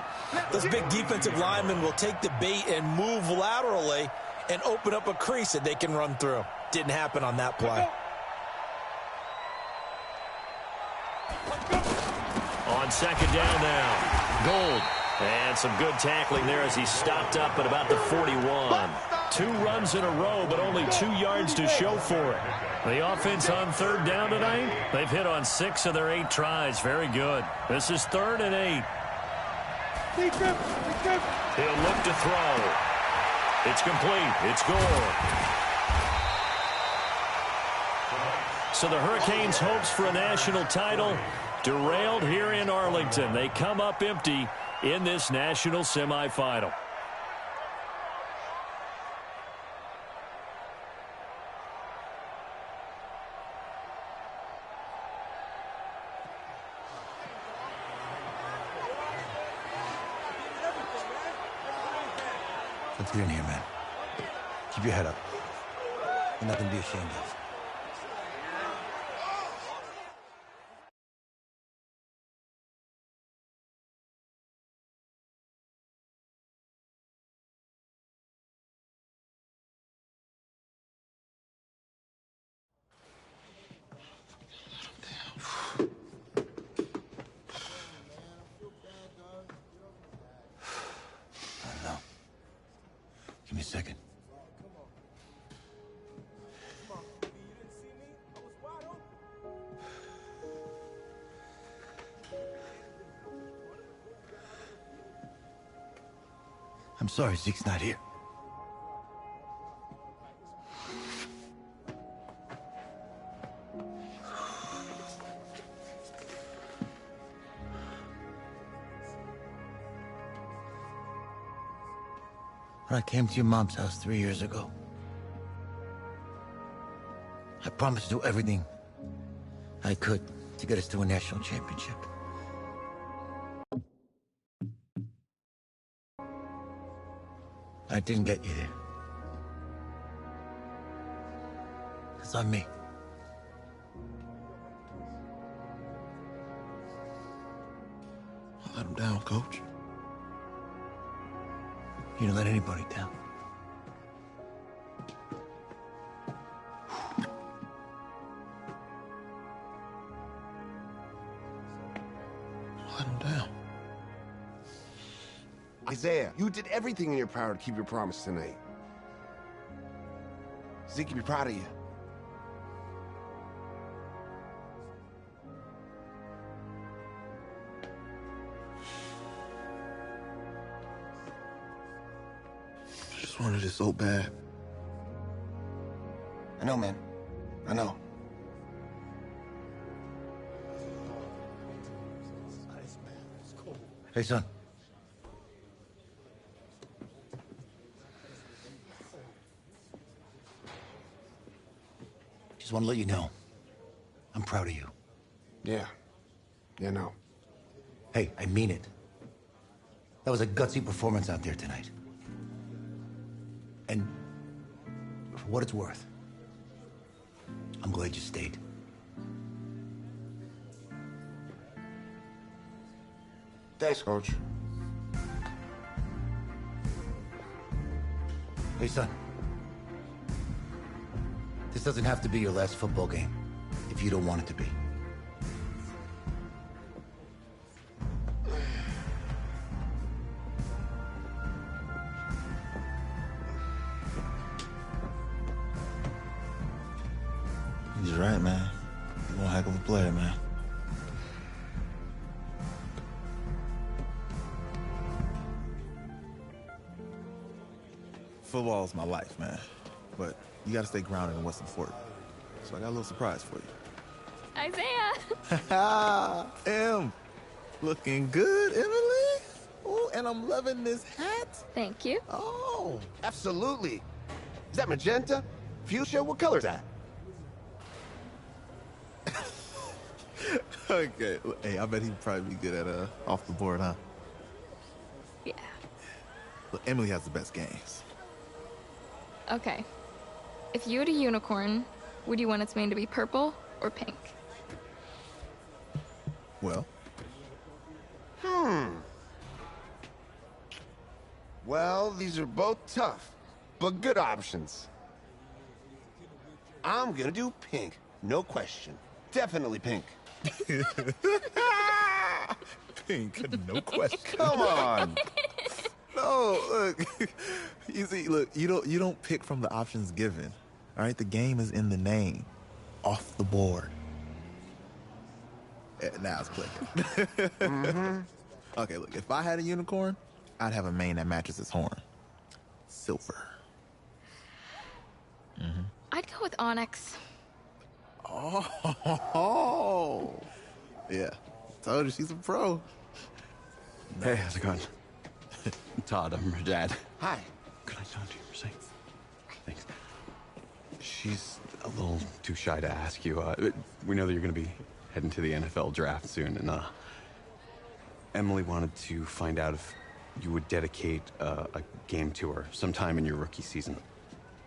those big defensive linemen will take the bait and move laterally and open up a crease that they can run through. Didn't happen on that play. On 2nd down now, Gold. And some good tackling there as he stopped up at about the 41. 2 runs in a row, but only 2 yards to show for it. The offense on 3rd down tonight, they've hit on 6 of their 8 tries. Very good. This is 3rd and 8. He'll look to throw. It's complete. It's Gore. So the Hurricanes' hopes for a national title derailed here in Arlington. They come up empty in this national semifinal. Let's get in here, man. Keep your head up. You're nothing to be ashamed of. Give me a second. I'm sorry Zeke's not here. When I came to your mom's house 3 years ago, I promised to do everything I could to get us to a national championship. I didn't get you there. It's on me. I let him down, Coach. You don't let anybody down. Let him down. Isaiah, you did everything in your power to keep your promise tonight. Zeke can be proud of you. I just wanted it so bad. I know, man. I know. Hey, son. Just want to let you know, I'm proud of you. Yeah. Yeah, no. Hey, I mean it. That was a gutsy performance out there tonight. And for what it's worth, I'm glad you stayed. Thanks, Coach. Hey, son. This doesn't have to be your last football game if you don't want it to be. He's right, man. You're one heck of a player, man. Football is my life, man. But you gotta stay grounded in what's important. So I got a little surprise for you. Isaiah! Em! Looking good, Emily? Oh, and I'm loving this hat. Thank you. Oh. Absolutely. Is that magenta? Fuchsia? What color's that? Okay. Hey, I bet he'd probably be good at off the board, huh? Yeah. Look, Emily has the best games. Okay. If you had a unicorn, would you want its mane to be purple or pink? Well? Well, these are both tough, but good options. I'm gonna do pink. No question. Definitely pink. Pink, no question. Come on. No, look. You see, look, you don't pick from the options given. All right, the game is in the name. Off the board. Now it's clicking. Okay, look, if I had a unicorn, I'd have a mane that matches its horn. Silver. I'd go with onyx. Oh. Yeah. Told you she's a pro. Hey, how's it going? Todd, I'm her dad. Hi. Could I talk to you for a second? Thanks. She's a little too shy to ask you. We know that you're going to be heading to the NFL draft soon, and Emily wanted to find out if you would dedicate a game to her sometime in your rookie season.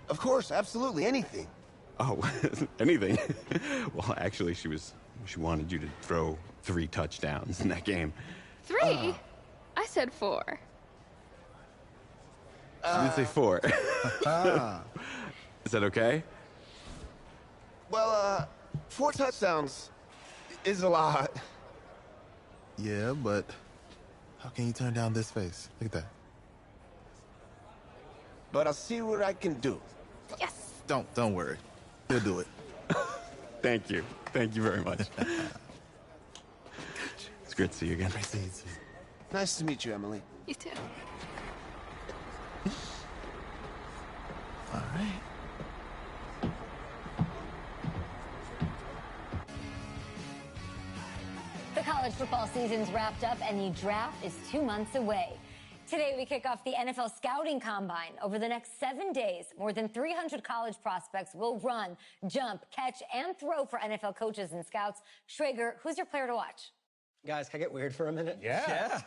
Of course, absolutely, anything. Oh, anything? Well, actually, she wanted you to throw 3 touchdowns in that game. 3? I said 4. She did say 4. Is that okay? Well, 4 touchdowns is a lot. Yeah, but how can you turn down this face? Look at that. But I'll see what I can do. Yes. Don't worry. He'll do it. Thank you. Thank you very much. It's great to see you again. Nice to meet you. Nice to meet you, Emily. You too. All right. The college football season's wrapped up and the draft is 2 months away. Today, we kick off the NFL Scouting Combine. Over the next 7 days, more than 300 college prospects will run, jump, catch, and throw for NFL coaches and scouts. Schrager, who's your player to watch? Guys, can I get weird for a minute? Yeah.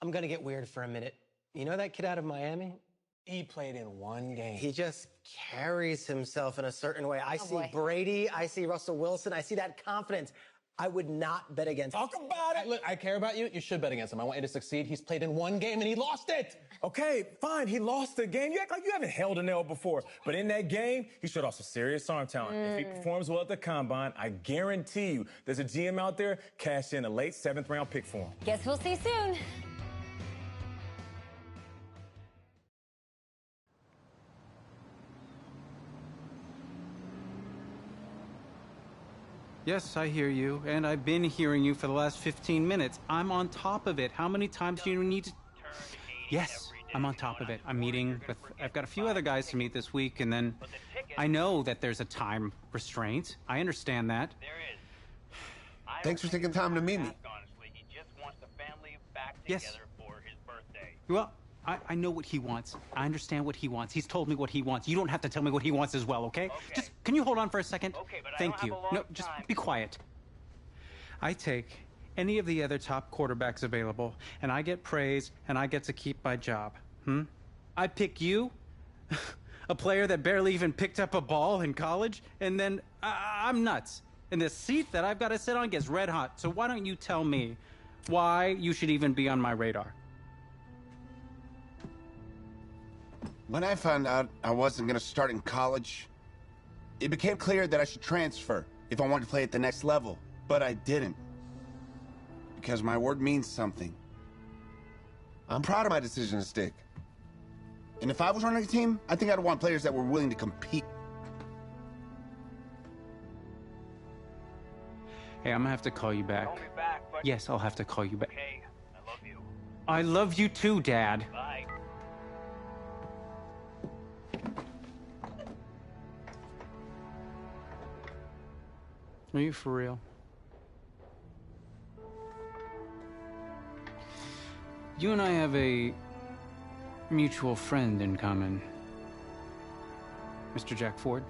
I'm gonna get weird for a minute. You know that kid out of Miami? He played in 1 game. He just carries himself in a certain way. I see Brady, I see Russell Wilson, I see that confidence. I would not bet against him. Talk about it. Look, I care about you. You should bet against him. I want you to succeed. He's played in 1 game and he lost it. Okay, fine. He lost the game. You act like you haven't held a nail before. But in that game, he showed off some serious arm talent. If he performs well at the combine, I guarantee you there's a GM out there cash in a late 7th round pick for him. Guess we'll see soon. Yes, I hear you, and I've been hearing you for the last 15 minutes. I'm on top of it. How many times do you need to... Yes, I'm on top of it. I'm meeting with... I've got a few other guys to meet this week, and then... I know that there's a time restraint. I understand that. There is. Thanks for taking time to meet me. Honestly, he just wants the family back Yes. together for his birthday. Well, I know what he wants. I understand what he wants. He's told me what he wants. You don't have to tell me what he wants as well, okay? Just, can you hold on for a second? Okay, but I Thank don't you. have a lot No, of just time. be quiet. I take any of the other top quarterbacks available, and I get praise, and I get to keep my job. I pick you, a player that barely even picked up a ball in college, and then I'm nuts. And the seat that I've got to sit on gets red hot. So why don't you tell me why you should even be on my radar? When I found out I wasn't going to start in college, it became clear that I should transfer if I wanted to play at the next level. But I didn't. Because my word means something. I'm proud of my decision to stick. And if I was running a team, I think I'd want players that were willing to compete. Hey, I'm gonna have to call you back. Call me back, but... Yes, I'll have to call you back. Okay, I love you. I love you too, Dad. Bye. Are you for real? You and I have a mutual friend in common. Mr. Jack Ford.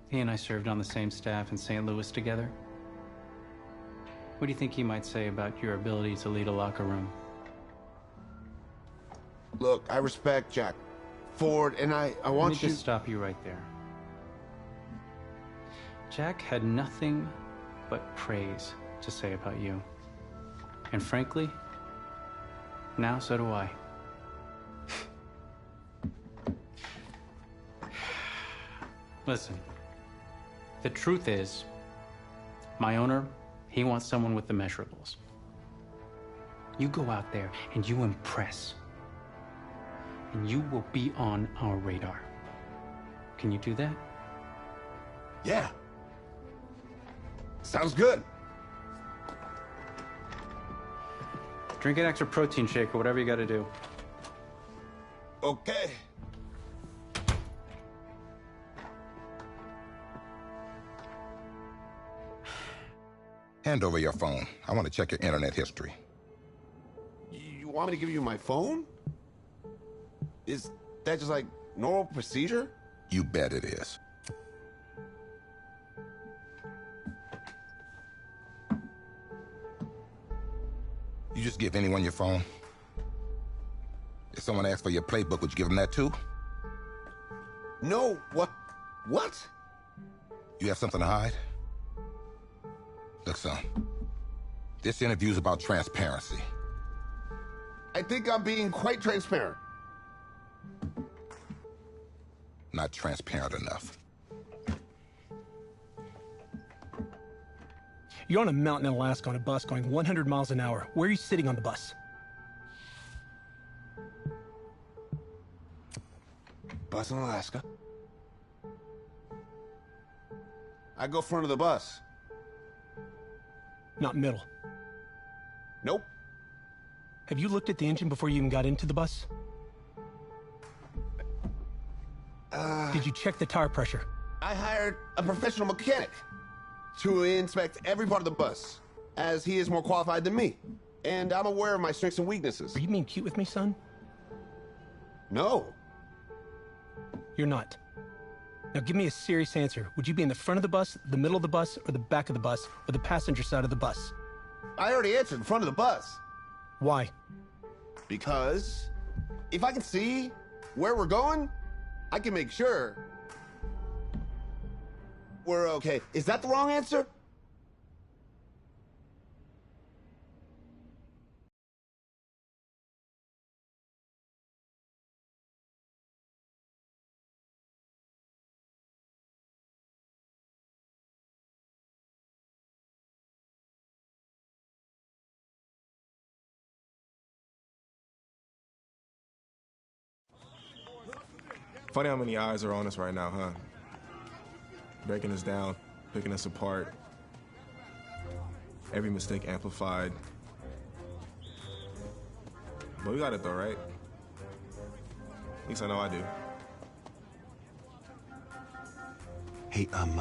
He and I served on the same staff in St. Louis together. What do you think he might say about your ability to lead a locker room? Look, I respect Jack Ford, and I want Let me just stop you right there. Jack had nothing but praise to say about you. And frankly, now so do I. Listen, the truth is, my owner, he wants someone with the measurables. You go out there and you impress, and you will be on our radar. Can you do that? Yeah. Sounds good. Drink an extra protein shake or whatever you gotta do. Okay. Hand over your phone. I want to check your internet history. You want me to give you my phone? Is that just like normal procedure? You bet it is. You just give anyone your phone? If someone asks for your playbook, would you give them that too? No, what? What? You have something to hide? Look, son, this interview's about transparency. I think I'm being quite transparent. Not transparent enough. You're on a mountain in Alaska on a bus going 100 miles an hour. Where are you sitting on the bus? Bus in Alaska. I go front of the bus. Not middle. Nope. Have you looked at the engine before you even got into the bus? Did you check the tire pressure? I hired a professional mechanic to inspect every part of the bus, as he is more qualified than me. And I'm aware of my strengths and weaknesses. Are you being cute with me, son? No. You're not. Now give me a serious answer. Would you be in the front of the bus, the middle of the bus, or the back of the bus, or the passenger side of the bus? I already answered, the front of the bus. Why? Because if I can see where we're going, I can make sure we're okay. Is that the wrong answer? Funny how many eyes are on us right now, huh? Breaking us down, picking us apart. Every mistake amplified. But we got it though, right? At least I know I do. Hey, I'm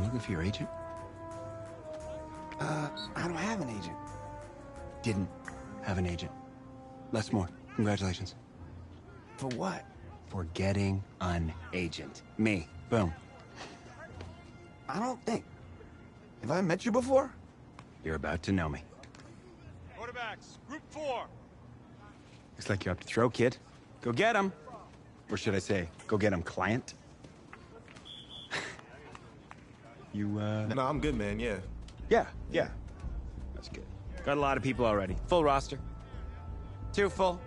looking for your agent. I don't have an agent. Didn't have an agent. Les Moore, congratulations. For what? For getting an agent. Me. Boom. I don't think. Have I met you before? You're about to know me. Quarterbacks, group 4. Looks like you're up to throw, kid. Go get him. Or should I say, go get him, client. You, No, I'm good, man, yeah. Yeah. That's good. Got a lot of people already. Full roster. 2 full.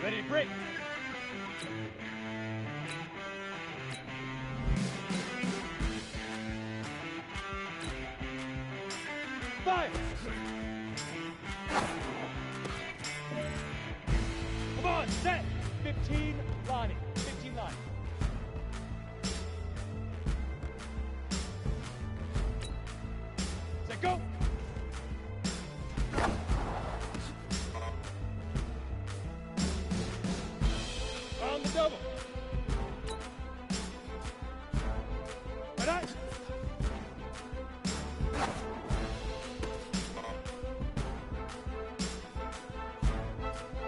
Ready to break. Fire! Come on, set! 15 lining. 15 lining. Set, go! On the double. Right on.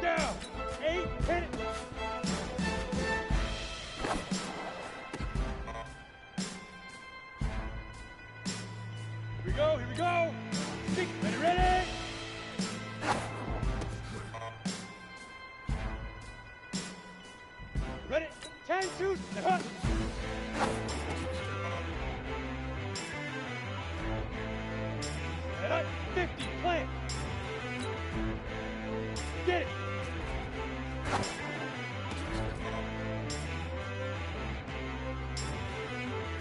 Down. 8, hit it. Here we go. 6, ready. Ready, 10, shoot, and hunt. And up, 50, plant. Get it.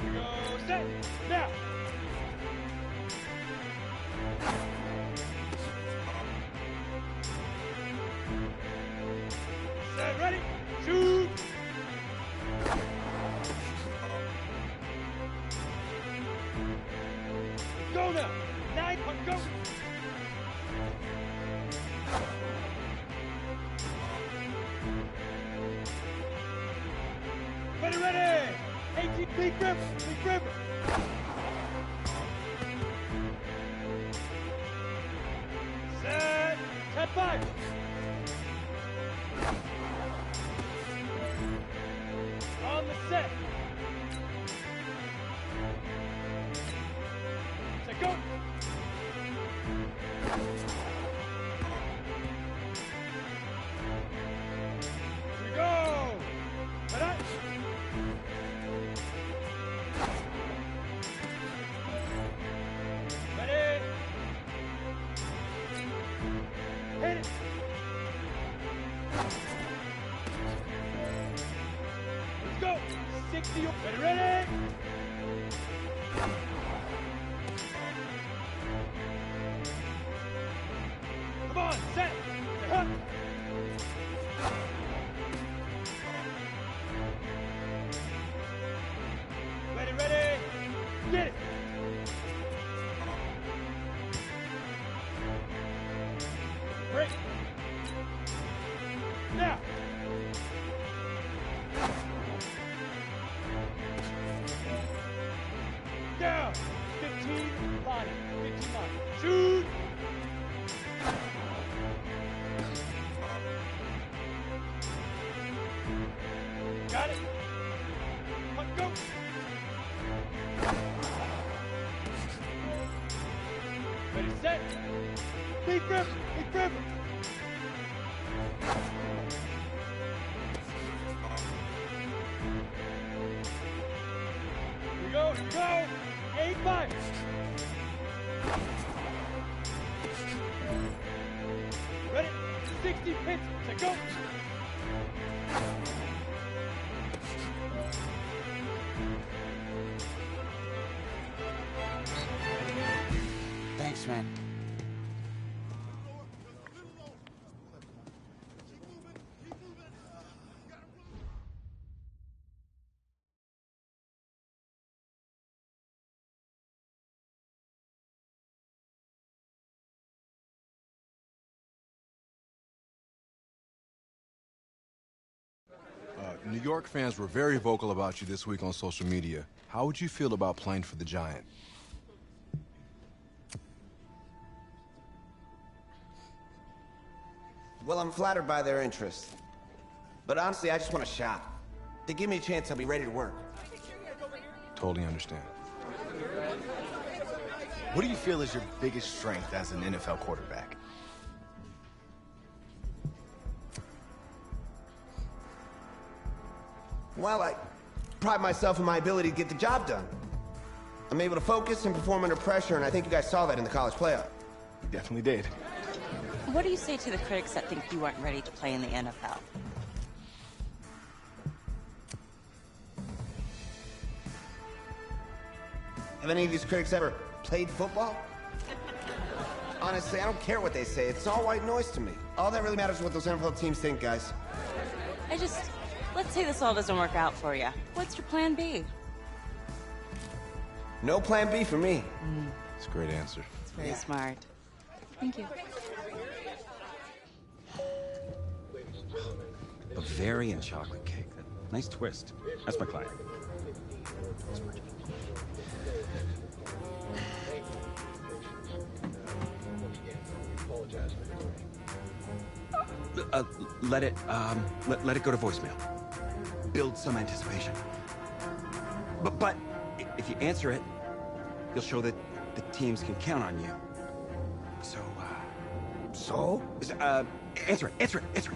Here we go, set, now. Set, ready, shoot. Go now. 9, go. Ready. 18, big river. Set, 10-5. On the set. Set, go. Here we go. Ta-da. Ready. Hit it. Let's go. 60. Ready. Come on, set. Huh. Ready. Get it. Break. Now. Down. 15 line. 15 line. Shoot. Got it. Punt, go. Ready, set. Big river. Here we go. 8-5. Ready, 60 hits. Set, go. Thanks, man. New York fans were very vocal about you this week on social media. How would you feel about playing for the Giant? Well, I'm flattered by their interest. But honestly, I just want a shot. If they give me a chance, I'll be ready to work. Totally understand. What do you feel is your biggest strength as an NFL quarterback? Well, I pride myself in my ability to get the job done. I'm able to focus and perform under pressure, and I think you guys saw that in the college playoff. You definitely did. What do you say to the critics that think you weren't ready to play in the NFL? Have any of these critics ever played football? Honestly, I don't care what they say. It's all white noise to me. All that really matters is what those NFL teams think, guys. Let's say this all doesn't work out for you. What's your plan B? No plan B for me. That's a great answer. It's very smart. Thank you. Bavarian chocolate cake. Nice twist. That's my client. Let it go to voicemail. Build some anticipation. But if you answer it, you'll show that the teams can count on you. So, answer it.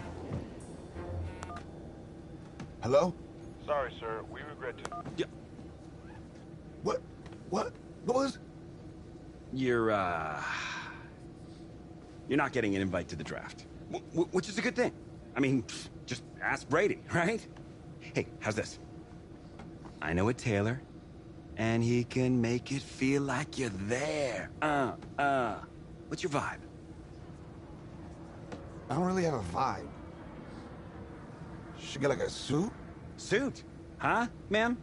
Hello? Sorry, sir. We regret to... Yeah. What was... You're not getting an invite to the draft. Which is a good thing. I mean, just ask Brady, right? Hey, how's this? I know a tailor, and he can make it feel like you're there. What's your vibe? I don't really have a vibe. Should get like a suit? Suit? Huh, ma'am?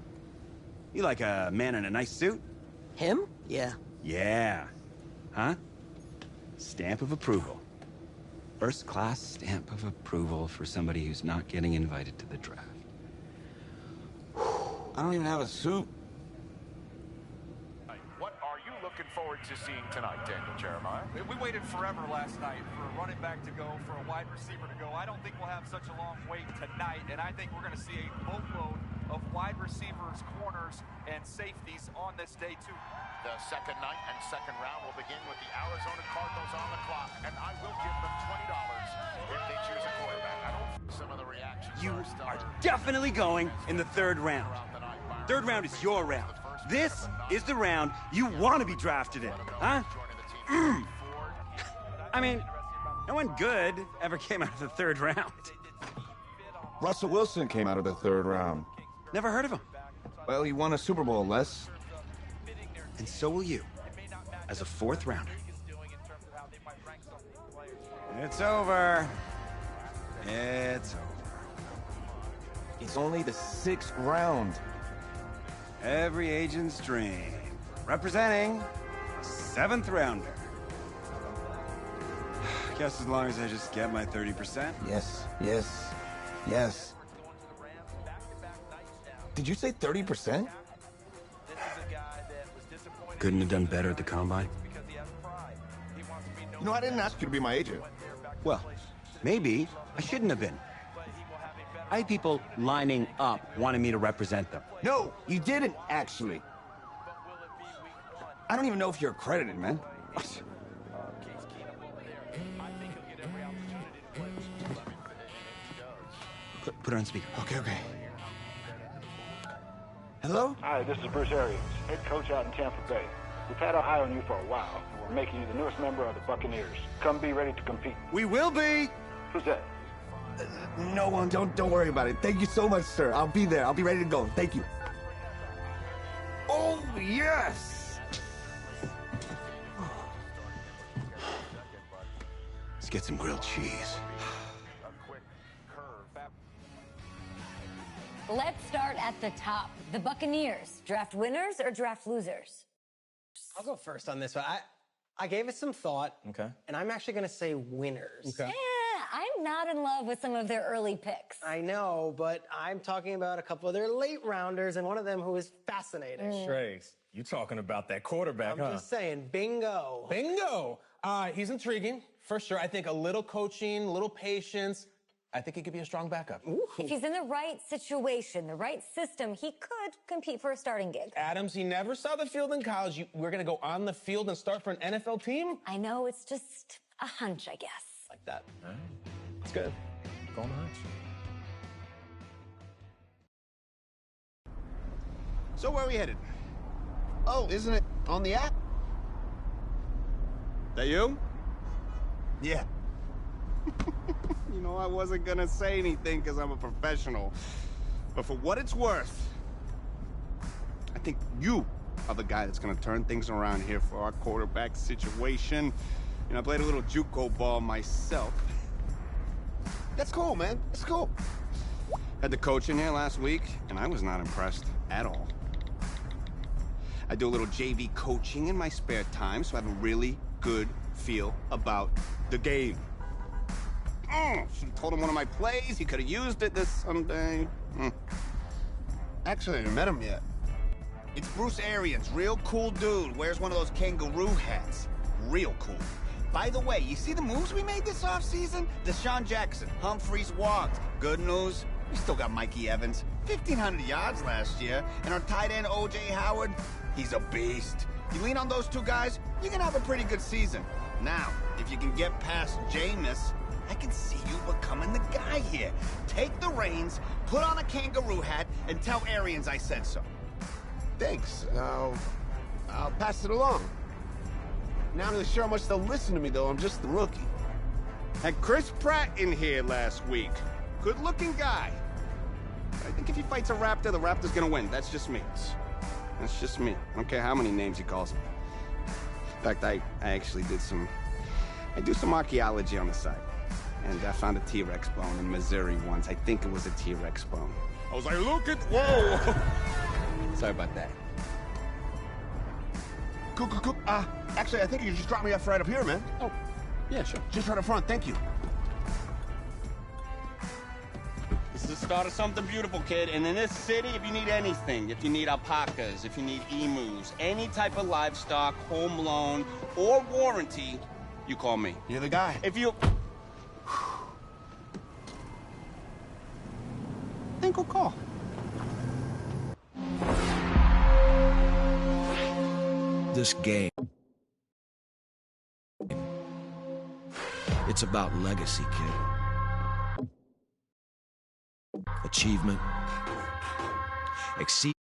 You like a man in a nice suit? Him? Yeah. Yeah. Huh? Stamp of approval. First-class stamp of approval for somebody who's not getting invited to the draft. I don't even have a suit. What are you looking forward to seeing tonight, Daniel Jeremiah? We waited forever last night for a running back to go, for a wide receiver to go. I don't think we'll have such a long wait tonight, and I think we're going to see a boatload of wide receivers, corners, and safeties on this day, too. The second night and second round will begin with the Arizona Cardinals on the clock, and I will give them $20 if they choose a quarterback. I don't some of the reactions. You are definitely going in the third round. Third round is your round. This is the round you want to be drafted in, huh? I mean, no one good ever came out of the third round. Russell Wilson came out of the third round. Never heard of him. Well, he won a Super Bowl, Les. And so will you, as a fourth rounder. It's over. It's over. It's only the 6th round. Every agent's dream. Representing a 7th rounder. Guess as long as I just get my 30%. Yes. Did you say 30%? Couldn't have done better at the combine. You know, I didn't ask you to be my agent. Well, maybe I shouldn't have been. I had people lining up wanting me to represent them. No, you didn't, actually. I don't even know if you're accredited, man. Put it on speaker. Okay. Hello? Hi, this is Bruce Arians, head coach out in Tampa Bay. We've had our eye on you for a while, and we're making you the newest member of the Buccaneers. Come be ready to compete. We will be! Who's that? No one. Don't worry about it. Thank you so much, sir. I'll be there. I'll be ready to go. Thank you. Oh, yes! Let's get some grilled cheese. Let's start at the top. The Buccaneers, draft winners or draft losers? I'll go first on this one. I gave it some thought. Okay. And I'm actually going to say winners. Okay. Yeah, I'm not in love with some of their early picks. I know, but I'm talking about a couple of their late rounders and one of them who is fascinating. Trace, you talking about that quarterback, I'm just saying, bingo. Bingo! He's intriguing, for sure. I think a little coaching, a little patience. I think he could be a strong backup. If he's in the right situation, the right system, he could compete for a starting gig. Adams, he never saw the field in college. We're going to go on the field and start for an NFL team? I know, it's just a hunch, I guess. Like that. All right. It's good. Go on the hunch. So where are we headed? Oh, isn't it on the app? That you? Yeah. You know, I wasn't gonna say anything because I'm a professional. But for what it's worth, I think you are the guy that's gonna turn things around here for our quarterback situation. You know, I played a little JUCO ball myself. That's cool, man. That's cool. Had the coach in here last week, and I was not impressed at all. I do a little JV coaching in my spare time, so I have a really good feel about the game. Should have told him one of my plays. He could have used it this Sunday. Actually, I haven't met him yet. It's Bruce Arians, real cool dude. Wears one of those kangaroo hats. Real cool. By the way, you see the moves we made this offseason? Deshaun Jackson, Humphreys walked. Good news, we still got Mikey Evans. 1,500 yards last year. And our tight end, O.J. Howard, he's a beast. You lean on those two guys, you're gonna have a pretty good season. Now, if you can get past Jameis, I can see you becoming the guy here. Take the reins, put on a kangaroo hat, and tell Arians I said so. Thanks. I'll pass it along. Not really sure how much they'll listen to me, though. I'm just the rookie. Had Chris Pratt in here last week. Good-looking guy. I think if he fights a Raptor, the Raptor's gonna win. That's just me. That's just me. I don't care how many names he calls him. In fact, I actually did some archaeology on the side. And I found a T-Rex bone in Missouri once. I think it was a T-Rex bone. I was like, look at, whoa! Sorry about that. Cool. Actually, I think you just dropped me off right up here, man. Oh, yeah, sure. Just right up front, thank you. This is the start of something beautiful, kid. And in this city, if you need anything, if you need alpacas, if you need emus, any type of livestock, home loan, or warranty, you call me. You're the guy. If you... then go call. This game, it's about legacy, kid. Achievement, exceed